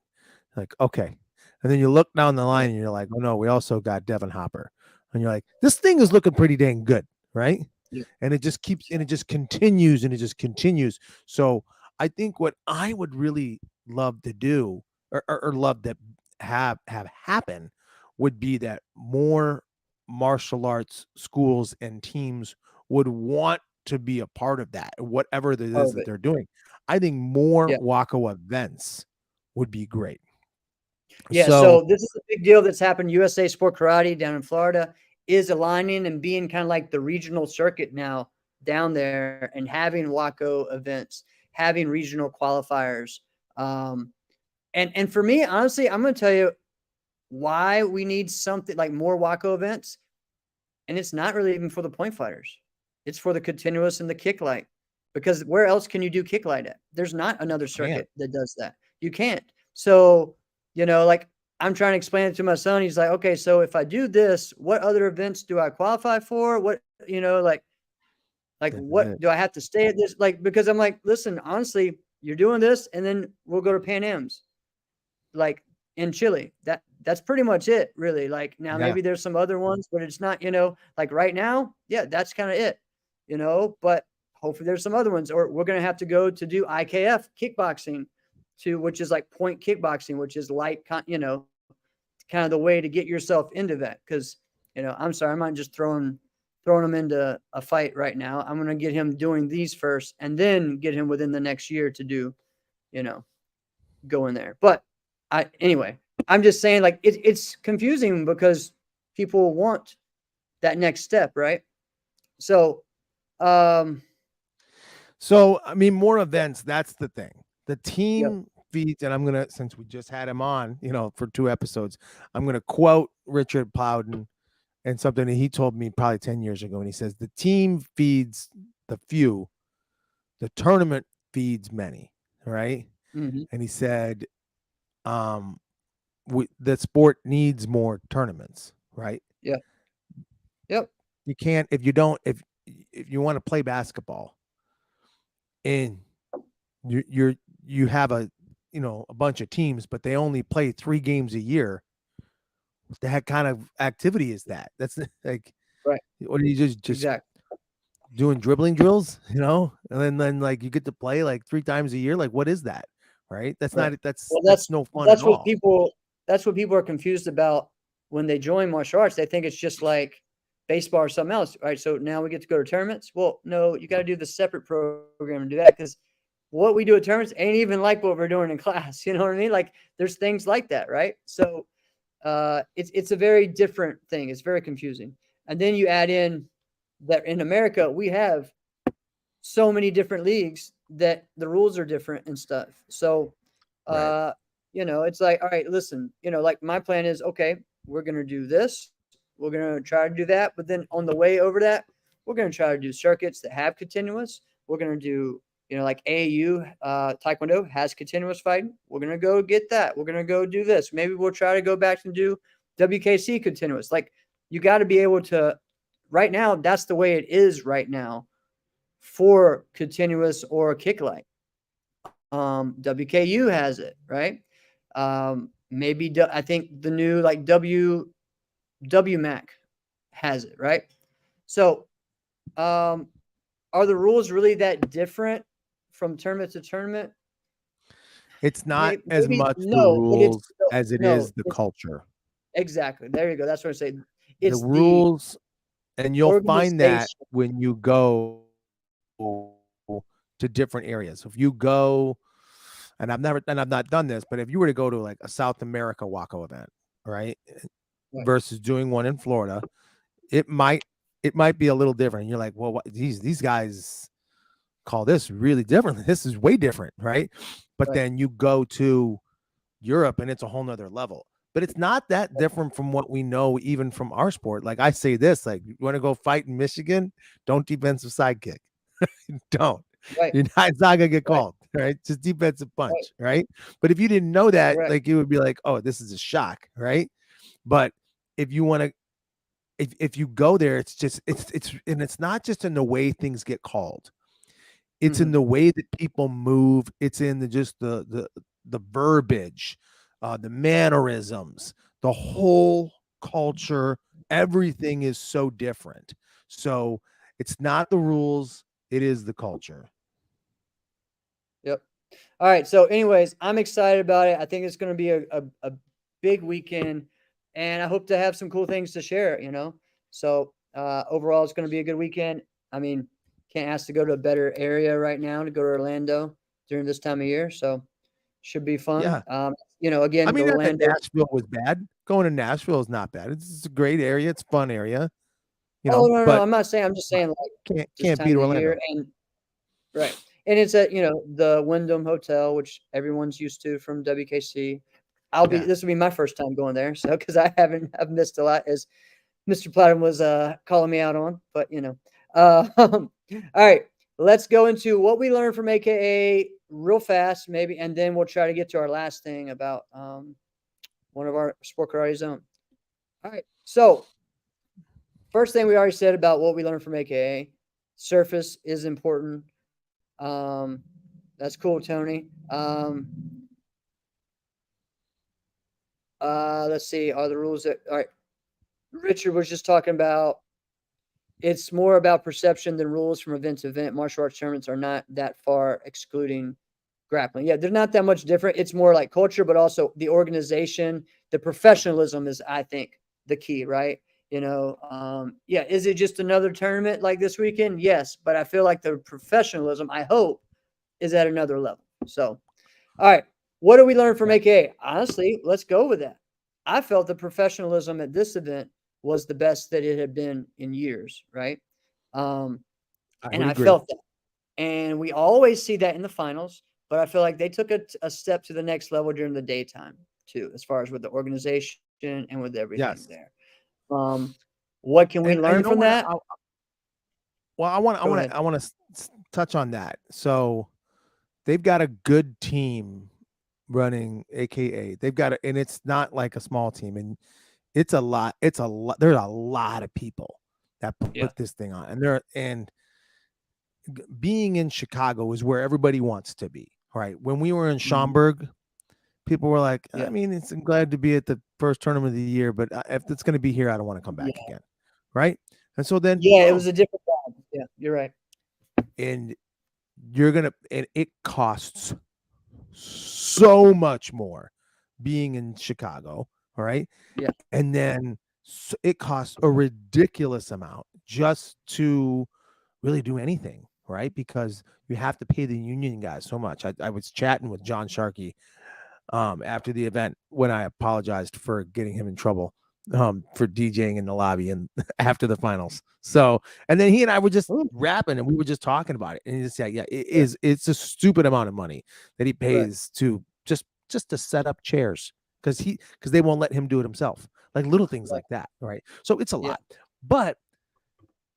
Like, okay. And then you look down the Yeah. line and you're like, oh no, we also got Devin Hopper. And you're like, this thing is looking pretty dang good, right? Yeah. And it just keeps and it just continues and it just continues. So I think what I would really love to do or love to have happen would be that more martial arts schools and teams would want to be a part of that, whatever it Part is of that it. they're doing. I think more Yeah. WAKO events would be great. Yeah, So so this is a big deal that's happened. USA Sport Karate down in Florida is aligning and being kind of like the regional circuit now down there and having WAKO events, having regional qualifiers. Um, and for me, honestly, I'm going to tell you why we need something like more WAKO events. And it's not really even for the point fighters. It's for the continuous and the kick light. Because where else can you do kick light at? There's not another man, circuit that does that. You can't. So, like I'm trying to explain it to my son. He's like, okay, so if I do this, what other events do I qualify for? What, like this is what it. do I have to stay at this? Like, because I'm like, listen, honestly, you're doing this, and then we'll go to Pan Am's, like in Chile. That's pretty much it, really. Like now, Yeah, maybe there's some other ones, but it's not, like right now, yeah, that's kind of it, But hopefully there's some other ones, or we're gonna have to go to do IKF kickboxing, which is like point kickboxing, which is light, kind of the way to get yourself into that. Because I'm sorry, I'm not just throwing him into a fight right now. I'm gonna get him doing these first, and then get him within the next year to do, you know, go in there. But anyway, I'm just saying, like, it's confusing because people want that next step, right? So, um, so I mean, more yeah, events. That's the thing. The yep, team feeds, and I'm gonna since we just had him on, for 2 episodes, I'm gonna quote Richard Plowden and something that he told me probably 10 years ago, and he says the team feeds the few, the tournament feeds many, right? hmm, And he said, um, the sport needs more tournaments, right? yeah, yep, You can't if you don't if you want to play basketball and you have a bunch of teams, but they only play 3 games a year. What the heck kind of activity is that? That's like, right, what are you just exactly, doing dribbling drills, and then like you get to play like 3 times a year. Like, what is that? Right? That's right. not Well, that's no fun at that's what all. people that's what people are confused about when they join martial arts. They think it's just like baseball or something else, right? So now we get to go to tournaments. Well, no, you got to do the separate program and do that, because what we do at tournaments ain't even like what we're doing in class. You know what I mean? Like there's things like that, right? So it's a very different thing. It's very confusing. And then you add in that in America we have so many different leagues that the rules are different and stuff. So, Right. uh, it's like, all right, listen, like my plan is, okay, we're gonna do this, we're gonna try to do that, but then on the way over that, we're gonna try to do circuits that have continuous. We're gonna do, like AAU Taekwondo has continuous fighting. We're gonna go get that. We're gonna go do this. Maybe we'll try to go back and do WKC continuous. Like you got to be able to. Right now, that's the way it is right now for continuous or kick light. WKU has it, right? Maybe I think the new like WMAC has it, right? So, are the rules really that different from tournament to tournament? It's not as Maybe much the no, but it's rules as it no, is the it's culture. exactly there. You go. That's what I say. The It's the rules, and you'll find that organization. when you go to different areas. If you go, and I've not done this, but if you were to go to like a South America WAKO event, right, Right, versus doing one in Florida, it might it might be a little different. You're like, well, these guys call this really different. This is way different, right? But right, then you go to Europe and it's a whole nother level. But it's not that different from what we know, even from our sport. Like I say this, like you want to go fight in Michigan, don't defensive side kick. Don't. right, It's not gonna get right. called. right? Just defensive punch, right? But if you didn't know that, Correct. like, it would be like, oh, this is a shock, right? But if you want to, if you go there, it's just and it's not just in the way things get called. It's in the way that people move. It's in the verbiage, the mannerisms, the whole culture. Everything is so different. So it's not the rules, it is the culture. Yep. All right. So, anyways, I'm excited about it. I think it's going to be a big weekend, and I hope to have some cool things to share, So, overall, it's going to be a good weekend. I mean, can't ask to go to a better area right now to go to Orlando during this time of year. So, should be fun. Yeah. Again, I the mean, not that Orlando. Nashville was bad. Going to Nashville is not bad. It's a great area. It's a fun area, Oh, no. but I'm not saying. I'm just saying, like, this can't time beat of year. Orlando. And right. And it's at, the Wyndham Hotel, which everyone's used to from WKC. This will be my first time going there. So, because I've missed a lot, as Mr. Plowden was calling me out on, but all right, let's go into what we learned from AKA real fast, maybe, and then we'll try to get to our last thing about one of our sport karate zone. All right, so first thing we already said about what we learned from AKA, surface is important. That's cool, Tony. Let's see, are the rules that all right? Richard was just talking about it's more about perception than rules from event to event. Martial arts tournaments are not that far excluding grappling. Yeah, they're not that much different. It's more like culture, but also the organization, the professionalism is, I think, the key, right? Yeah, is it just another tournament like this weekend? Yes, but I feel like the professionalism, I hope, is at another level. So, all right, what do we learn from AKA? Honestly, let's go with that. I felt the professionalism at this event was the best that it had been in years, right? And I felt that. And we always see that in the finals, but I feel like they took a step to the next level during the daytime too, as far as with the organization and with everything there. What can we learn from that? I want to touch on that. So they've got a good team running AKA. They've got and it's not like a small team, and it's a lot. There's a lot of people that put this thing on, and being in Chicago is where everybody wants to be. Right. When we were in Schaumburg, people were like, I mean, I'm glad to be at the first tournament of the year, but if it's going to be here, I don't want to come back again. Right. And so then, it was a different vibe. Yeah, you're right. And and it costs so much more being in Chicago. All right. Yeah. And then it costs a ridiculous amount just to really do anything. Right. Because you have to pay the union guys so much. I was chatting with John Sharkey after the event when I apologized for getting him in trouble for DJing in the lobby and after the finals. So, and then he and I were just rapping and we were just talking about it. And he just said, it's a stupid amount of money that he pays to just to set up chairs because they won't let him do it himself. Like little things like that. Right. So it's a lot, but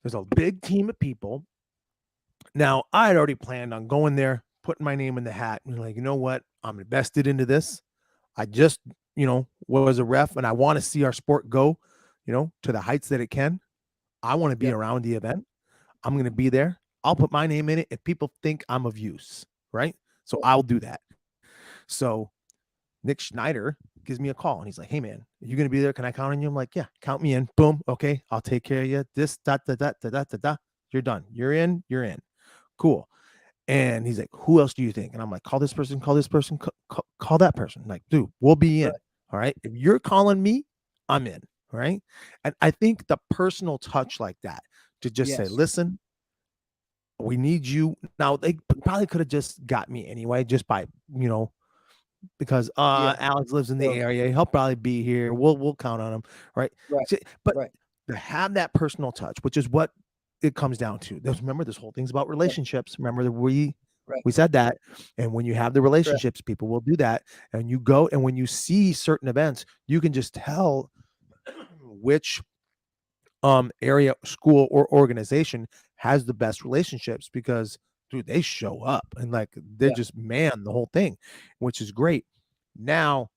there's a big team of people. Now I had already planned on going there, putting my name in the hat and like, you know what? I'm invested into this. I just, was a ref and I want to see our sport go, to the heights that it can. I want to be around the event. I'm going to be there. I'll put my name in it if people think I'm of use, right? So I'll do that. So Nick Schneider gives me a call and he's like, hey man, are you going to be there? Can I count on you? I'm like, yeah, count me in. Boom. Okay. I'll take care of you. This, you're done. You're in. Cool. And he's like, who else do you think? And I'm like, call this person, call that person. I'm like, dude, we'll be in. All right. If you're calling me, I'm in. All right. And I think the personal touch like that to just say, listen, we need you. Now, they probably could have just got me anyway, just by, because Alex lives in the area. He'll probably be here. We'll count on him. Right. But to have that personal touch, which is what it comes down to. Remember, this whole thing's about relationships. Remember that we said that. And when you have the relationships, people will do that. And you go, and when you see certain events, you can just tell which area, school, or organization has the best relationships because dude, they show up and like they just man the whole thing, which is great. Now,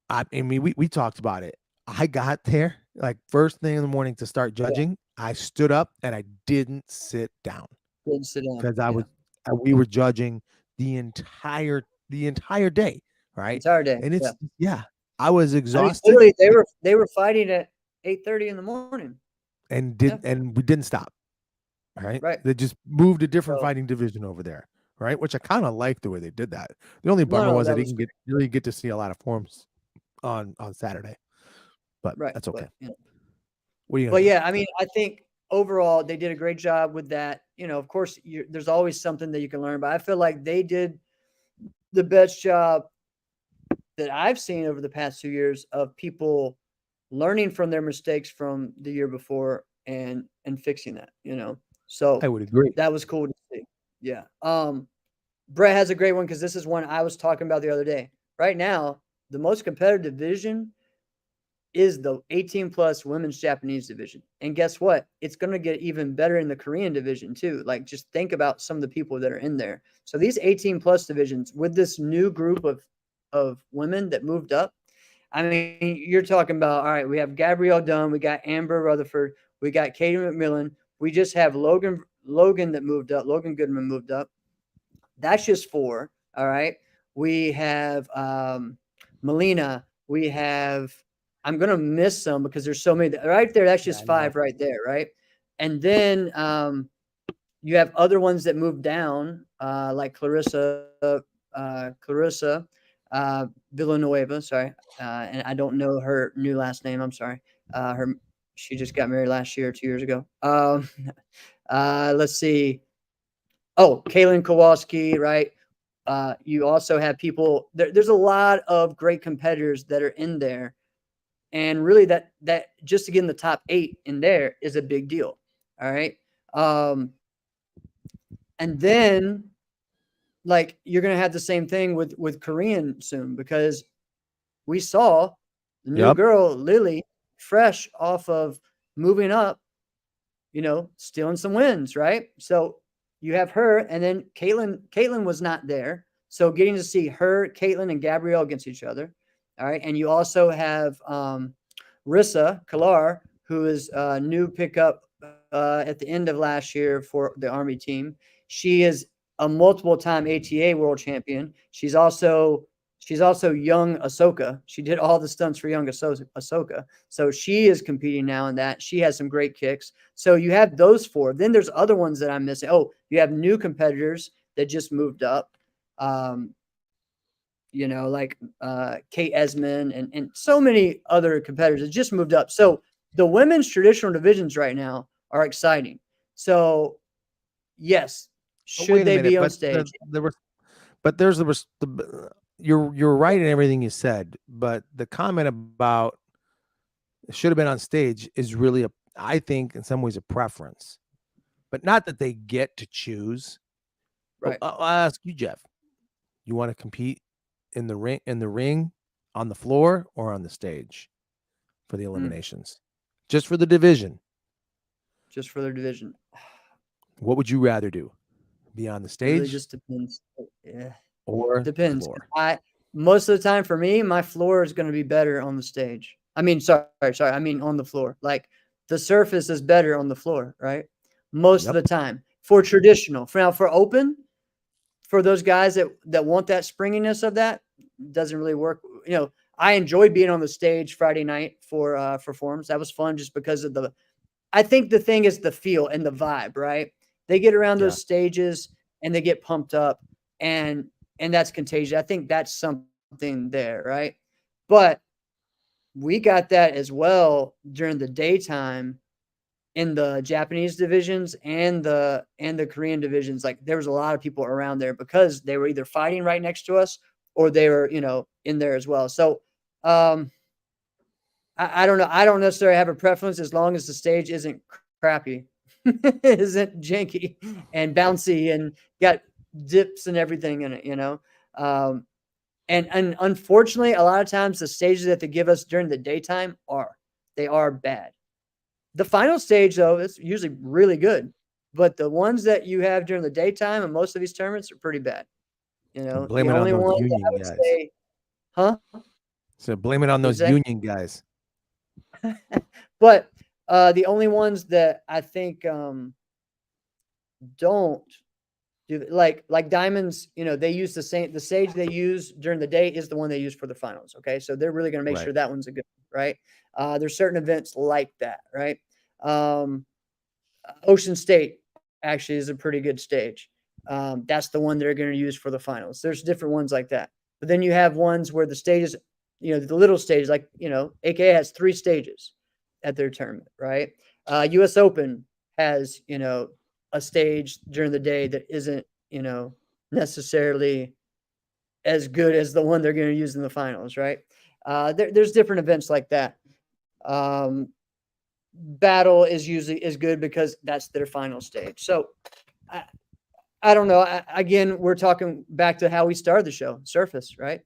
I mean, we talked about it. I got there like first thing in the morning to start judging. I stood up and I didn't sit down Didn't sit down. because we were judging the entire day, right? Entire day. And it's I was I mean, exhausted. literally, they were fighting at 8:30 in the morning, and we didn't stop. Right? right? They just moved a different fighting division over there, right? Which I kind of like the way they did that. The only bummer was I didn't really get to see a lot of forms on Saturday, but that's okay. What are you But I mean, I think overall they did a great job with that. You know, of course, there's always something that you can learn, but I feel like they did the best job that I've seen over the past 2 years of people learning from their mistakes from the year before and fixing that, you know. So I would agree. That was cool to see. Yeah. Brett has a great one because this is one I was talking about the other day. Right now, the most competitive division is the 18 plus women's Japanese division. And guess what? It's going to get even better in the Korean division too. Like just think about some of the people that are in there. So these 18 plus divisions with this new group of women that moved up, I mean, you're talking about, all right, we have Gabrielle Dunn, we got Amber Rutherford, we got Katie McMillan, we just have Logan that moved up, Logan Goodman moved up. That's just 4, all right? We have Melina, we have, I'm going to miss some because there's so many right there. That's just 5 right there, right? And then you have other ones that moved down, like Clarissa Villanueva, sorry. And I don't know her new last name. I'm sorry. She just got married last year, 2 years ago. Let's see. Oh, Kaylin Kowalski, right? You also have people there's a lot of great competitors that are in there. And really that just to get in the top 8 in there is a big deal. All right. And then like you're going to have the same thing with Korean soon because we saw the new girl, Lily, fresh off of moving up, you know, stealing some wins, right? So you have her and then Caitlin was not there. So getting to see her, Caitlin and Gabrielle against each other. All right. And you also have Rissa Kalar, who is a new pickup at the end of last year for the Army team. She is a multiple-time ATA world champion. She's also young Ahsoka. She did all the stunts for young Ahsoka. So she is competing now in that. She has some great kicks. So you have those 4. Then there's other ones that I'm missing. Oh, you have new competitors that just moved up. You know, like Kate Esmond and so many other competitors that just moved up. So the women's traditional divisions right now are exciting. So yes, should they be on stage? You're right in everything you said, but the comment about it should have been on stage is really I think in some ways a preference, but not that they get to choose. Right. I'll ask you, Jeff. You want to compete in the ring, on the floor, or on the stage for the eliminations? Just for the division. Just for their division. What would you rather do? Be on the stage? It really just depends. Yeah. Or depends. Floor? Most of the time for me, my floor is going to be better on the stage. I mean, sorry. I mean on the floor. Like the surface is better on the floor, right? Most of the time. For traditional. For open, for those guys that want that springiness of that, doesn't really work. You know, I enjoy being on the stage Friday night for forms. That was fun just because of I think the thing is the feel and the vibe, right? They get around those stages and they get pumped up and that's contagious. I think that's something there, right? But we got that as well during the daytime in the Japanese divisions and the Korean divisions. Like there was a lot of people around there because they were either fighting right next to us or they were, you know, in there as well. So I don't know. I don't necessarily have a preference as long as the stage isn't crappy, isn't janky and bouncy and got dips and everything in it, you know? And unfortunately, a lot of times the stages that they give us during the daytime are bad. The final stage, though, is usually really good. But the ones that you have during the daytime and most of these tournaments are pretty bad. You know, Blame the it on only those one that I union would guys. say, huh? So blame it on What'd those you say? union guys. But the only ones that I think don't do like diamonds, you know, they use the stage they use during the day is the one they use for the finals. Okay, so they're really going to make Right. sure that one's a good, right? There's certain events like that, right? Um, Ocean State actually is a pretty good stage. That's the one they're going to use for the finals. There's different ones like that, but then you have ones where the stages, you know, the little stage, like, you know, AKA has 3 stages at their tournament, right? US Open has, you know, a stage during the day that isn't, you know, necessarily as good as the one they're going to use in the finals, right? There's different events like that. Um, Battle is usually is good because that's their final stage. So I, I don't know. Again, we're talking back to how we started the show, surface, right?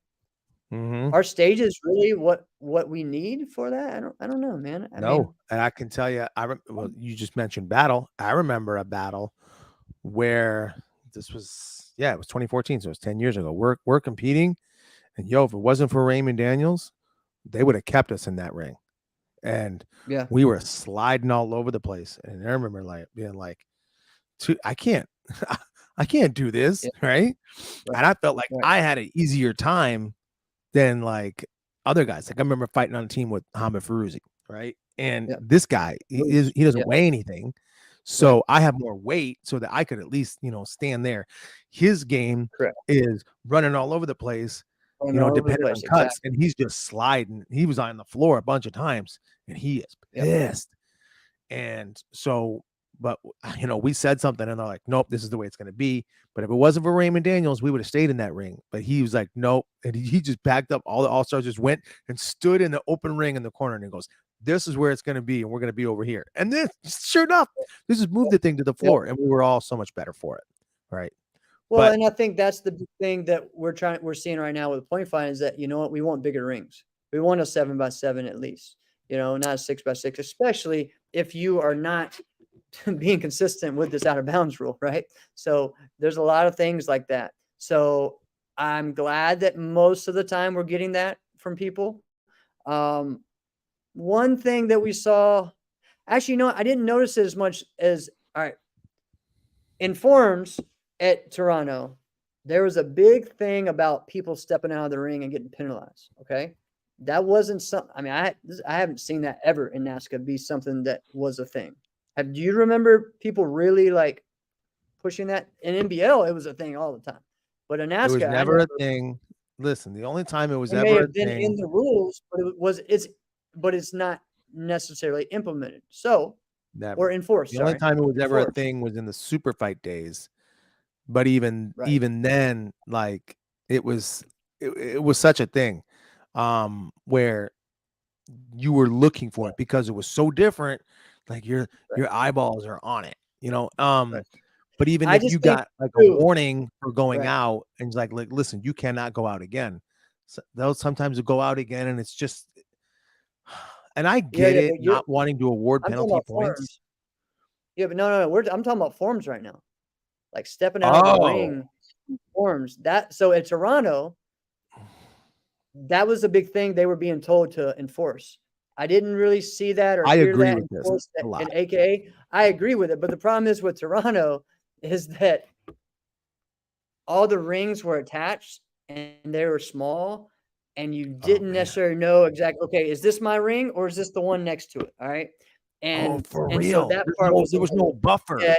Mm-hmm. Our stage is really what we need for that. I don't know, man. I mean, No, and I can tell you, well, you just mentioned battle. I remember a battle where this was, yeah, it was 2014, so it was 10 years ago. We're competing, and if it wasn't for Raymond Daniels, they would have kept us in that ring, and yeah, we were sliding all over the place. And I remember like being like, I can't, I can't do this, yeah, right? right, And I felt like right, I had an easier time than like other guys. Like I remember fighting on a team with Hamid Ferruzzi, right? And yeah, this guy, he yeah, doesn't weigh anything. right, So I have more weight so that I could at least, stand there. His game correct. is running all over the place, Going all over the depending on place, cuts, exactly. and he's just sliding. He was on the floor a bunch of times, and he is Yep. pissed. And so, but we said something, and they're like, "Nope, this is the way it's going to be." But if it wasn't for Raymond Daniels, we would have stayed in that ring. But he was like, "Nope," and he just backed up. All the All Stars just went and stood in the open ring in the corner, and he goes, "This is where it's going to be, and we're going to be over here." And then, sure enough, this just moved the thing to the Yep. floor, and we were all so much better for it, right? Well, But and I think that's the big thing that we're seeing right now with the point fight is that, you know what, we want bigger rings. We want a 7x7 at least, you know, not a 6x6, especially if you are not being consistent with this out of bounds rule, right? So there's a lot of things like that. So I'm glad that most of the time we're getting that from people. Um, One thing that we saw, actually, you know, I didn't notice it as much as, all right, in forums at Toronto, there was a big thing about people stepping out of the ring and getting penalized. Okay. That wasn't something, I mean, I haven't seen that ever in NASCAR be something that was a thing. Do you remember people really like pushing that? In NBL, it was a thing all the time. But in it was NASCAR, I never never, a thing. Listen, the only time it was it may ever a have been thing, in the rules, but it's not necessarily implemented. So, or never. enforced, The only sorry. time it was ever a Enforced. thing was in the super fight days. But even Right. even then, like it was such a thing, where you were looking for it because it was so different. Like Right. your eyeballs are on it, Right. But even I if you just think got like a too. warning for going Right. out and it's like, listen, you cannot go out again. So they'll sometimes go out again, and it's just, and I Yeah, get yeah, it, but not wanting to award I'm talking penalty about points. forms. Yeah, but no, I'm talking about forms right now. Like stepping out of the Oh, ring forms. So at Toronto, that was a big thing they were being told to enforce. I didn't really see that or I hear agree that with this enforced a in lot. AKA. I agree with it, but the problem is with Toronto is that all the rings were attached and they were small, and you Oh didn't man. necessarily know exactly, okay, is this my ring or is this the one next to it? All right. Oh, And for so real. that part was a There was little, no buffer. yeah,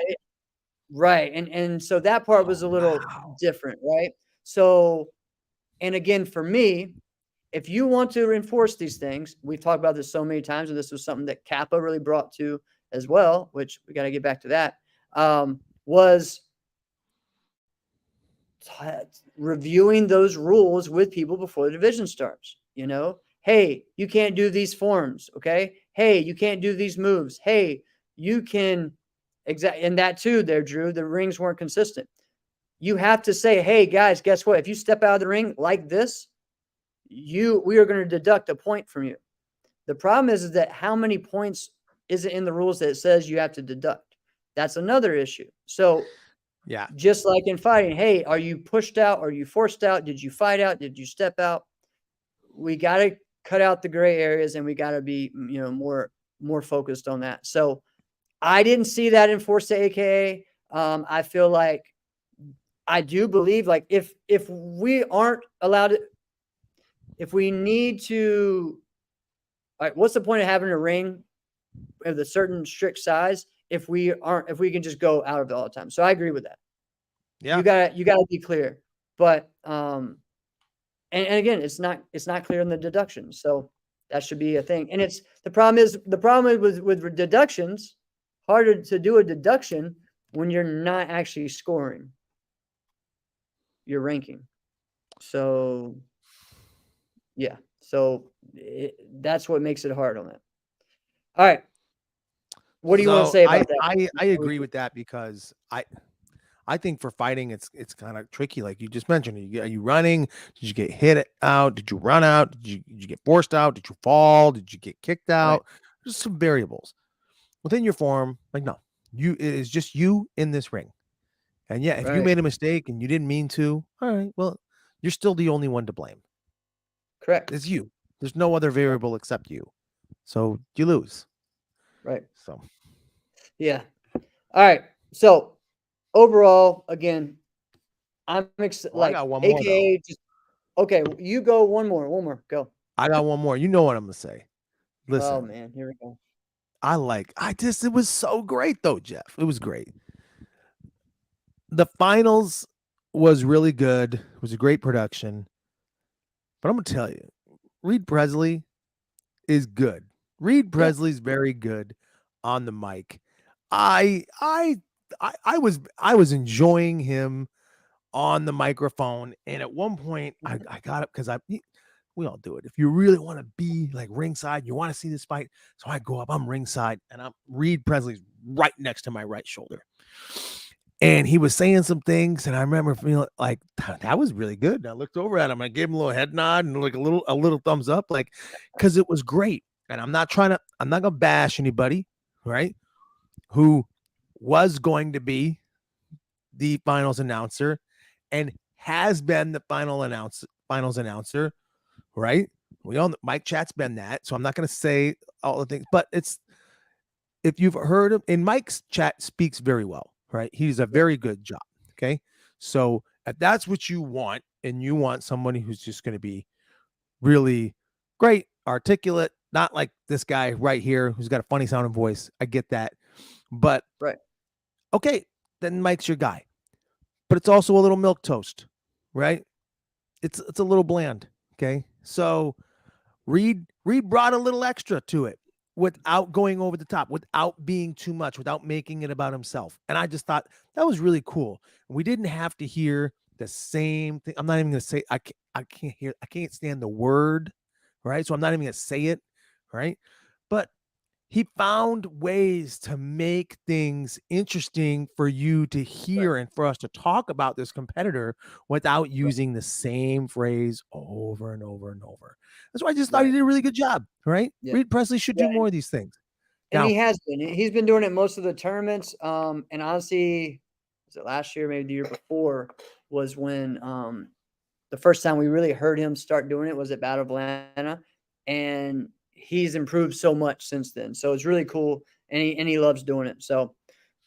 right. And so that part was Oh a little wow. different, right? So, and again, for me, if you want to enforce these things, we've talked about this so many times, and this was something that Kappa really brought to as well, which we got to get back to that, was reviewing those rules with people before the division starts. You know, hey, you can't do these forms. Okay. Hey, you can't do these moves. Hey, you can and that too there, Drew, the rings weren't consistent. You have to say, hey guys, guess what? If you step out of the ring like this, we are going to deduct a point from you. The problem is that how many points is it in the rules that it says you have to deduct? That's another issue. So Yeah. just like in fighting, hey, are you pushed out? Are you forced out? Did you fight out? Did you step out? We got to cut out the gray areas, and we got to be, more focused on that. So I didn't see that in Force to AKA. I feel like I do believe, like, if we aren't allowed to, if we need to, all right, what's the point of having a ring of a certain strict size if we can just go out of it all the time? So I agree with that. Yeah. You gotta be clear. But and again, it's not clear in the deductions. So that should be a thing. And the problem is with deductions, harder to do a deduction when you're not actually scoring your ranking. So yeah. So that's what makes it hard on that. All right. What do you want to say about that? I agree with that, because I think for fighting it's kind of tricky, like you just mentioned. Are you running? Did you get hit out? Did you run out? Did you get forced out? Did you fall? Did you get kicked out? Right. There's some variables within your form. Like, no, it is just you in this ring. And yeah, if you Right. made a mistake and you didn't mean to, all right, well, you're still the only one to blame. Correct. It's you. There's no other variable except you. So you lose. Right. So yeah. All right. So overall, again, I'm excited. I Like, got one more though. AKA, just okay. You go one more. Go. I got one more. You know what I'm gonna say. Oh Listen, man, here we go. it was so great though, Jeff. It was great. The finals was really good. It was a great production. But I'm gonna tell you, Reed Presley is good. Reed Presley's very good on the mic. I was enjoying him on the microphone, and at one point I got up because we all do it. If you really want to be like ringside, you want to see this fight. So I go up, I'm ringside, and Reed Presley's right next to my right shoulder. And he was saying some things, and I remember feeling like that was really good. And I looked over at him, I gave him a little head nod and like a little thumbs up, like, because it was great. And I'm not gonna bash anybody, right? Who was going to be the finals announcer and has been the finals announcer, right? We all know Mike Chat's been that, so I'm not going to say all the things, but if you've heard him, and Mike's Chat speaks very well, right? He's a very good job. Okay, so if that's what you want, and you want somebody who's just going to be really great, articulate, not like this guy right here who's got a funny sounding voice. I get that, but Right. Okay, then Mike's your guy. But it's also a little milk toast, right? It's a little bland. Okay, so Reed brought a little extra to it without going over the top, without being too much, without making it about himself. And I just thought that was really cool. We didn't have to hear the same thing. I'm not even going to say I can't stand the word, right? So I'm not even going to say it, right? But he found ways to make things interesting for you to hear and for us to talk about this competitor without using the same phrase over and over and over. That's why I just thought he did a really good job, right? Yeah. Reed Presley should do more of these things. And he has been. He's been doing it most of the tournaments. And honestly, was it last year, maybe the year before, was when the first time we really heard him start doing it was at Battle of Atlanta. And he's improved so much since then. So it's really cool. And he loves doing it. So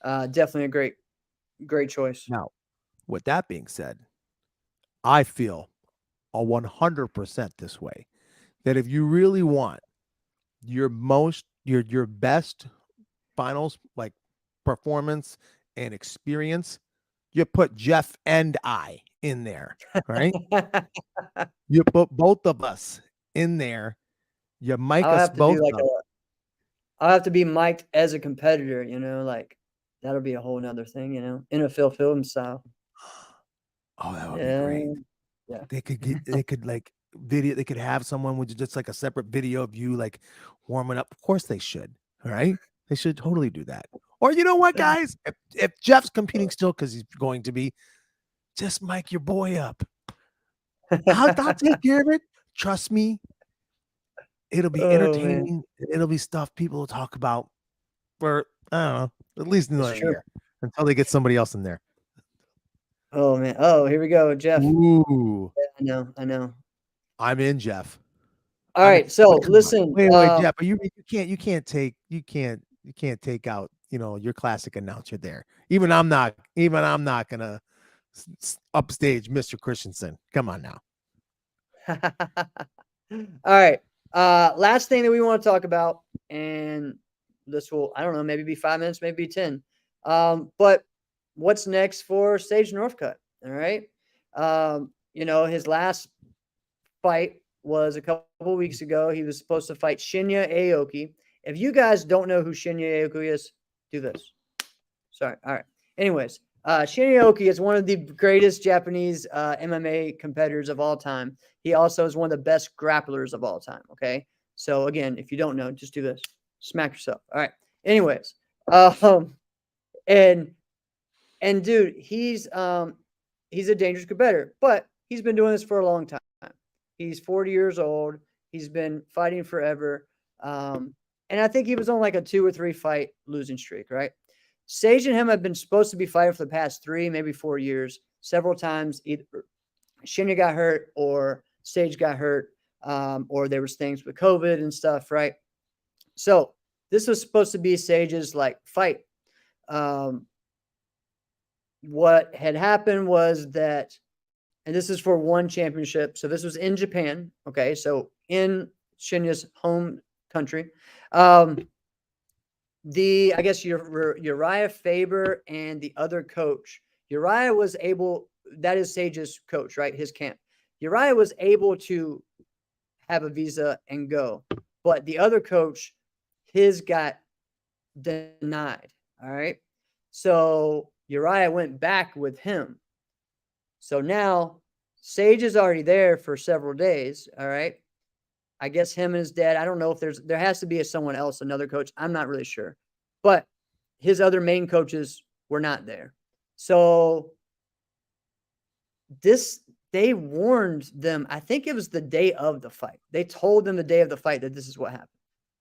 definitely a great choice. Now, with that being said, I feel 100% this way, that if you really want your best finals like performance and experience, you put Jeff and I in there, right? You put both of us in there. You mic us both up. I'll have to be mic'd as a competitor, like that'll be a whole nother thing, in a Phil film style. Oh, that would be great. Yeah. They could like video, they could have someone with just like a separate video of you like warming up. Of course they should. All right. They should totally do that. Or you know what, guys? If Jeff's competing still, because he's going to be, just mic your boy up. I'll take care of it. Trust me. It'll be entertaining. It'll be stuff people will talk about for, I don't know, At least another year until they get somebody else in there. Oh man. Oh, here we go, Jeff. Ooh. Yeah, I know. I'm in, Jeff. All right. So listen. Wait, Jeff. You can't take out, your classic announcer there. Even I'm not gonna upstage Mr. Christensen. Come on now. All right. Last thing that we want to talk about, and this will, I don't know, maybe be 5 minutes, maybe 10. But what's next for Sage Northcutt? All right. His last fight was a couple weeks ago. He was supposed to fight Shinya Aoki. If you guys don't know who Shinya Aoki is, do this. Sorry. All right. Anyways, Shinya Aoki is one of the greatest Japanese MMA competitors of all time. He also is one of the best grapplers of all time. Okay. So again, if you don't know, just do this. Smack yourself. All right. Anyways, and dude, he's a dangerous competitor, but he's been doing this for a long time. He's 40 years old. He's been fighting forever. And I think he was on like a 2 or 3 fight losing streak, right? Sage and him have been supposed to be fighting for the past 3, maybe 4 years. Several times, either Shinya got hurt or Sage got hurt, or there was things with COVID and stuff, right? So this was supposed to be Sage's like fight. What had happened was that, and this is for one championship. So this was in Japan. Okay. So in Shinya's home country. I guess Uriah Faber and the other coach, Uriah was able, that is Sage's coach, right? His camp. Uriah was able to have a visa and go, but the other coach, his got denied. All right. So Uriah went back with him. So now Sage is already there for several days. All right. I guess him and his dad. I don't know if there has to be someone else, another coach. I'm not really sure, but his other main coaches were not there. So they warned them. I think it was the day of the fight. They told them the day of the fight that this is what happened.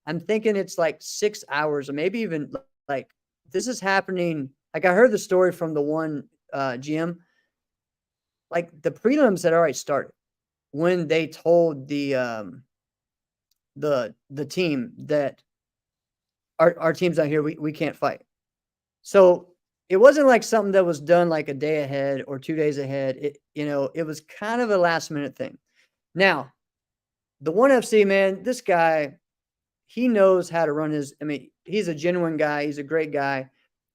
I'm thinking it's like 6 hours or maybe even like this is happening. Like I heard the story from the one GM. Like the prelims had already started when they told the team that our team's not here. We can't fight. So it wasn't like something that was done like a day ahead or 2 days ahead. It was kind of a last minute thing. Now, the ONE FC, man, this guy, he knows how to run he's a genuine guy. He's a great guy.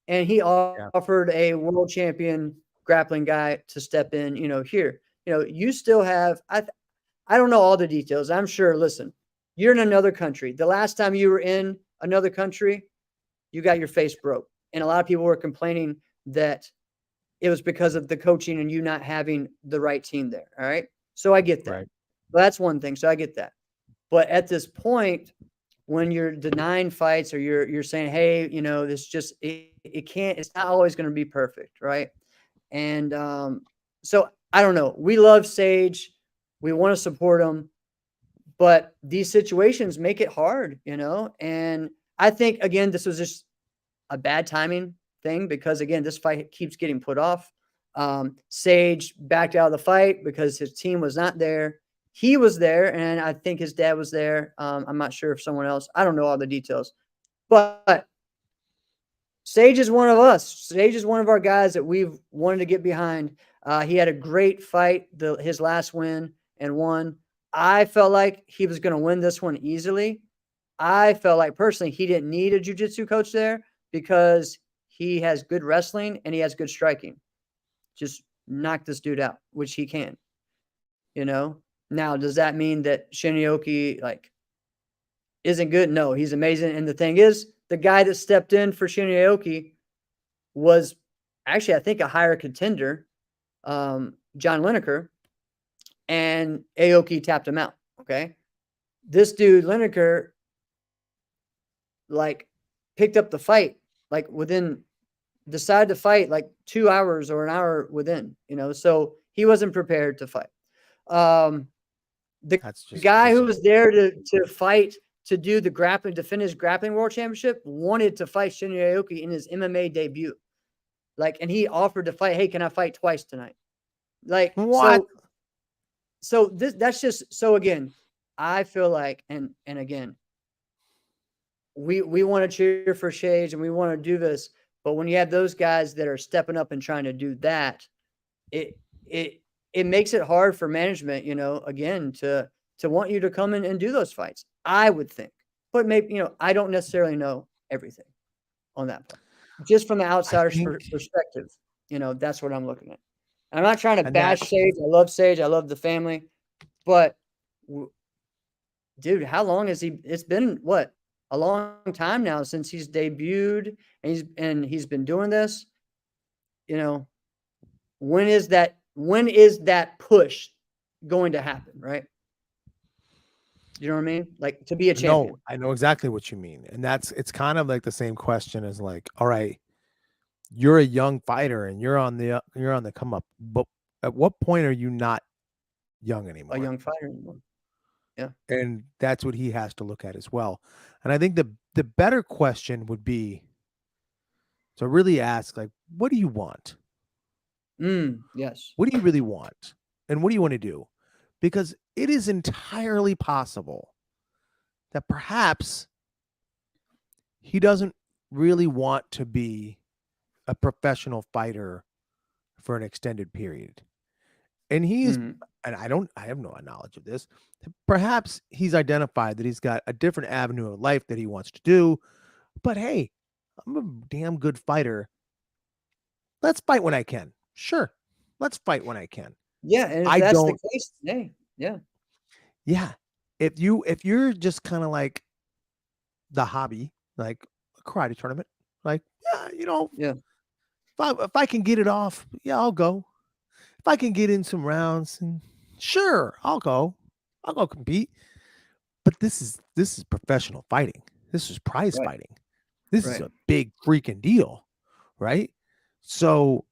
And he offered a world champion grappling guy to step in, here. You still have, I don't know all the details. I'm sure, listen, you're in another country. The last time you were in another country, you got your face broke. And a lot of people were complaining that it was because of the coaching and you not having the right team there. All right. So I get that. Right. Well, that's one thing. So I get that. But at this point, when you're denying fights or you're saying, hey, this just, it can't, it's not always going to be perfect. Right. And so I don't know. We love Sage. We want to support him. But these situations make it hard, and I think, again, this was just a bad timing thing because, again, this fight keeps getting put off. Sage backed out of the fight because his team was not there. He was there, and I think his dad was there. I'm not sure if someone else. I don't know all the details. But Sage is one of us. Sage is one of our guys that we've wanted to get behind. He had a great fight, his last win, and won. I felt like he was going to win this one easily. I felt like personally he didn't need a jiu-jitsu coach there because he has good wrestling and he has good striking. Just knock this dude out, which he can. Now, does that mean that Shinya Aoki isn't good? No, he's amazing. And the thing is, the guy that stepped in for Shinya Aoki was actually, I think, a higher contender, John Lineker. And Aoki tapped him out. Okay. This dude, Lineker, picked up the fight, decided to fight 2 hours or an hour within, so he wasn't prepared to fight. The guy who was there to fight to do the grappling, defend his grappling world championship, wanted to fight Shinya Aoki in his MMA debut. Like, and he offered to fight. Hey, can I fight twice tonight? Like, what? So that's just, so again, I feel like, and again, we want to cheer for Shades and we want to do this, but when you have those guys that are stepping up and trying to do that, it makes it hard for management, again, to want you to come in and do those fights, I would think. But maybe, I don't necessarily know everything on that part. Just from the outsider's perspective, that's what I'm looking at. I'm not trying to bash Sage. I love Sage. I love the family. But, dude, how long has he? It's been, what, a long time now since he's debuted, and he's been doing this. When is that push going to happen, right? You know what I mean? Like, to be a champion. No, I know exactly what you mean. And it's kind of like the same question as like, all right, you're a young fighter and you're on the come up, but at what point are you not young anymore? A young fighter anymore. Yeah. And that's what he has to look at as well. And I think the better question would be to really ask, like, what do you want? Yes. What do you really want? And what do you want to do? Because it is entirely possible that perhaps he doesn't really want to be a professional fighter for an extended period. And he's, and I have no knowledge of this. Perhaps he's identified that he's got a different avenue of life that he wants to do. But hey, I'm a damn good fighter. Let's fight when I can. Sure. Let's fight when I can. Yeah. And if that's the case, hey, yeah. Yeah. If you're just kind of like the hobby, like a karate tournament, like, yeah. If I can get it off, yeah, I'll go. If I can get in some rounds, and sure, I'll go compete. But this is professional fighting. This is prize fighting. This is a big freaking deal, right? So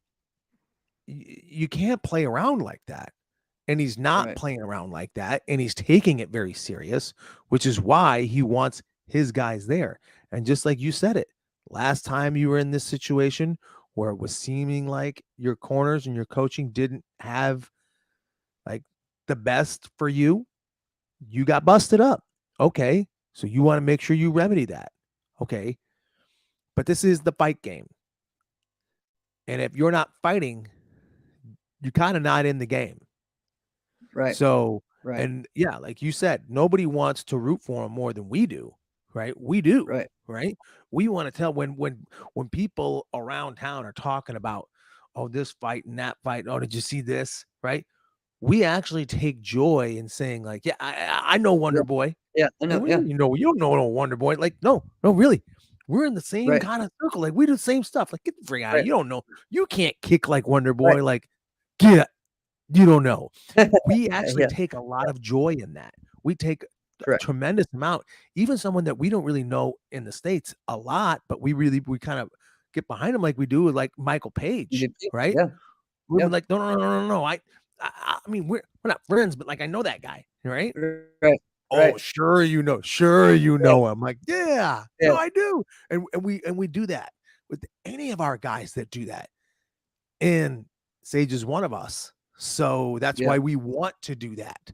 you can't play around like that. And he's not playing around like that. And he's taking it very serious, which is why he wants his guys there. And just like you said it, last time you were in this situation where it was seeming like your corners and your coaching didn't have like the best for you, you got busted up. Okay. So you want to make sure you remedy that. Okay. But this is the fight game. And if you're not fighting, you're kind of not in the game. Right. So, and yeah, like you said, nobody wants to root for him more than we do. Right. We do. Right. We want to tell when people around town are talking about, oh, this fight and that fight. Oh, did you see this? Right. We actually take joy in saying, like, yeah, I know Wonder Boy. Yeah. I know. Yeah. You don't know no Wonder Boy. Like, no, really. We're in the same kind of circle. Like, we do the same stuff. Like, get the frig out. You don't know. You can't kick like Wonder Boy. Like, you don't know. We actually take a lot of joy in that. We take a tremendous amount. Even someone that we don't really know in the States a lot, but we kind of get behind him like we do with like Michael Page, right? Yeah. We're like, no. I mean, we're not friends, but like I know that guy, right? Right. Oh, sure you know him. Like, yeah, no, I do. And we do that with any of our guys that do that. And Sage is one of us. So that's why we want to do that.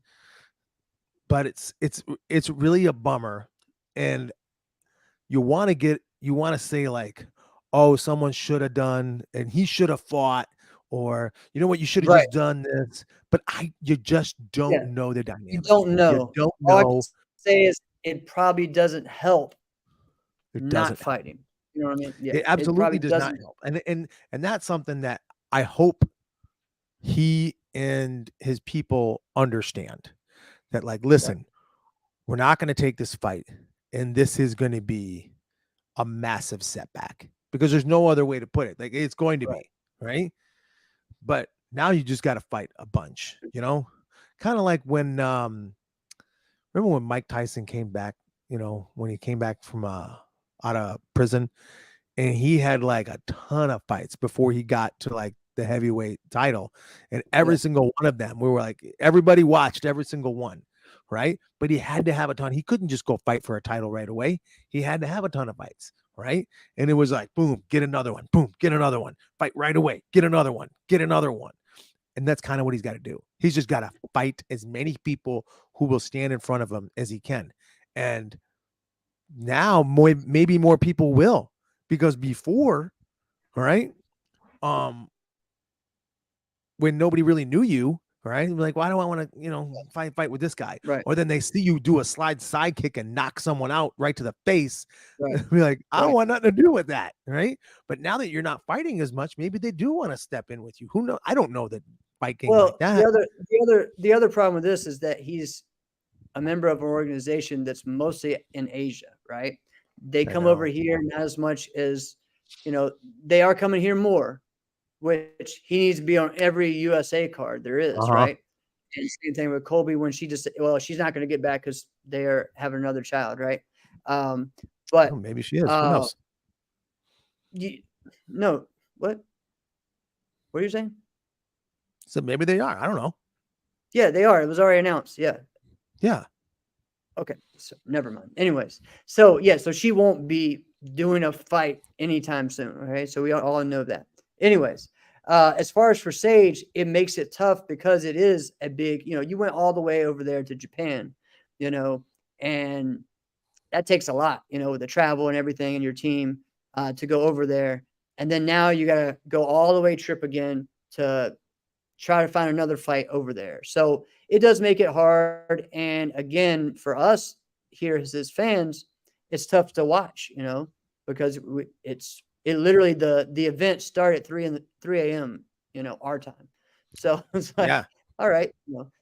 But it's really a bummer. And you want to say like, oh, someone should have done and he should have fought, or you know what, you should have just done this. But you just don't know the dynamic. You don't know. You don't know. All I can say is it probably doesn't help not fighting. You know what I mean? Yeah, it absolutely does not help. And that's something that I hope he and his people understand, that like, listen, we're not going to take this fight and this is going to be a massive setback, because there's no other way to put it. Like, it's going to be, right? But now you just got to fight a bunch, kind of like when, remember when Mike Tyson came back, when he came back from out of prison, and he had like a ton of fights before he got to like the heavyweight title, and every single one of them, we were like, everybody watched every single one, right? But he had to have a ton. He couldn't just go fight for a title right away. He had to have a ton of fights, right? And it was like, boom, get another one, boom, get another one, fight right away, get another one, get another one. And that's kind of what he's got to do. He's just got to fight as many people who will stand in front of him as he can. And now maybe more people will, because before, right? When nobody really knew you, right? Like, why do I want to, fight with this guy? Right. Or then they see you do a slide sidekick and knock someone out right to the face. Right. Be like, I don't Right. want nothing to do with that, right? But now that you're not fighting as much, maybe they do want to step in with you. Who knows? I don't know that fight game like that. The other problem with this is that he's a member of an organization that's mostly in Asia, right? They come over here not as much as, they are coming here more, which he needs to be on every USA card there is, right? And same thing with Colby when she's not going to get back because they're having another child, right? But maybe she is. Who knows? No, what? What are you saying? So maybe they are. I don't know. Yeah, they are. It was already announced. Yeah. Yeah. Okay. So never mind. Anyways, so she won't be doing a fight anytime soon. Okay. So we all know that. Anyways, as far as for Sage, it makes it tough because it is a big, you went all the way over there to Japan, and that takes a lot, with the travel and everything and your team to go over there. And then now you got to go all the way trip again to try to find another fight over there. So it does make it hard. And again, for us here as his fans, it's tough to watch, because it literally the event started at 3 a.m., our time. So it's like, yeah. All right.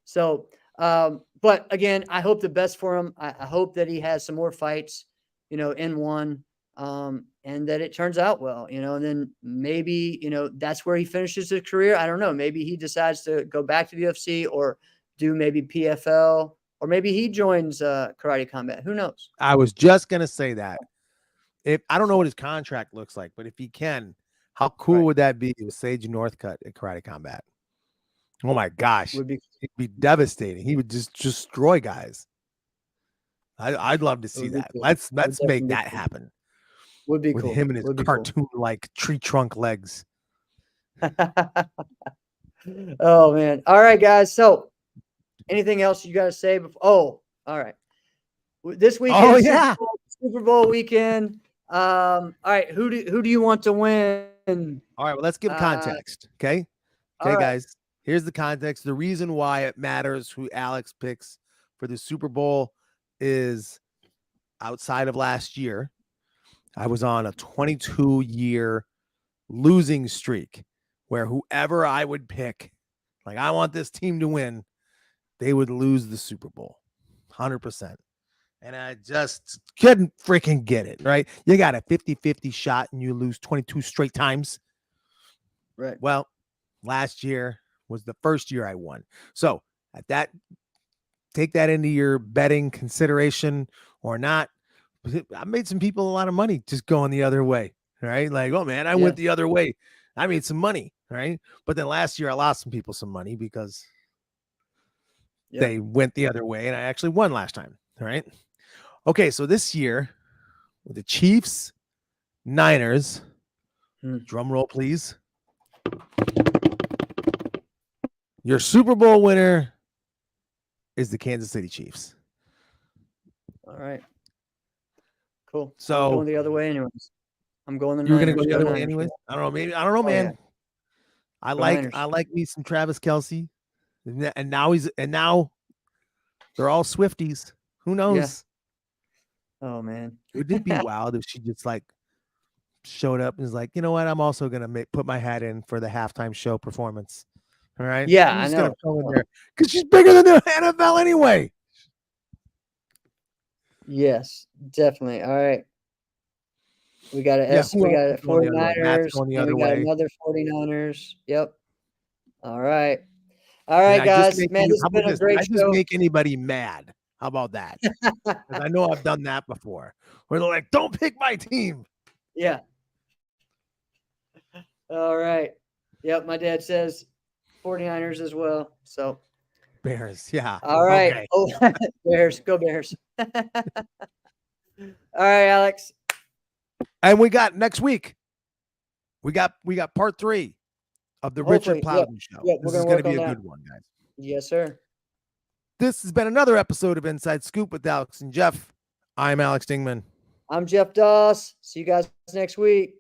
So, but again, I hope the best for him. I hope that he has some more fights, in one, and that it turns out well, and then maybe, that's where he finishes his career. I don't know. Maybe he decides to go back to the UFC or do maybe PFL, or maybe he joins Karate Combat. Who knows? I was just going to say that. If I don't know what his contract looks like, but if he can, how cool would that be with Sage Northcutt at Karate Combat? Oh my gosh, it'd be devastating. He would just destroy guys. I'd love to see that. Cool. Let's make that happen. Would be with cool. him and his cartoon-like tree trunk legs. Oh man! All right, guys. So, anything else you got to say? All right. This weekend. Oh yeah. Super Bowl weekend. All right. Who do you want to win? All right. Well, let's give context. Okay. Okay, guys. Here's the context. The reason why it matters who Alex picks for the Super Bowl is outside of last year, I was on a 22-year losing streak where whoever I would pick, like I want this team to win, they would lose the Super Bowl 100%. And I just couldn't freaking get it, right? You got a 50-50 shot and you lose 22 straight times. Right. Well, last year was the first year I won. So at that, take that into your betting consideration or not. I made some people a lot of money just going the other way, right? Like, oh man, I went the other way. I made some money, right? But then last year I lost some people some money because they went the other way and I actually won last time, all right? Okay, so this year with the Chiefs, Niners, drum roll please. Your Super Bowl winner is the Kansas City Chiefs. All right. Cool. So I'm going the other way anyways. I'm going the Niners. You're going to go the other way anyways? I don't know. Maybe. I don't know, man. Yeah. I like me some Travis Kelce. And now they're all Swifties. Who knows? Yeah. Oh, man. Would it be wild if she just like showed up and was like, you know what? I'm also going to put my hat in for the halftime show performance. All right. Yeah, I'm just I know. Gonna go in there because she's bigger than the NFL anyway. Yes, definitely. All right. We got we got a 49ers. Going the and other we got way. another 49ers. Yep. All right. All right, guys. Man, this has been a great show. I just make anybody mad. How about that? Because I know I've done that before. Where they're like, don't pick my team. Yeah. All right. Yep, my dad says 49ers as well. So Bears. Yeah. All right. Okay. Oh, Bears. Go Bears. All right, Alex. And we got next week. We got part 3 of the Richard Plowden show. Yep, this is going to be a good one, guys. Yes, sir. This has been another episode of Inside Scoop with Alex and Jeff. I'm Alex Dingman. I'm Jeff Doss. See you guys next week.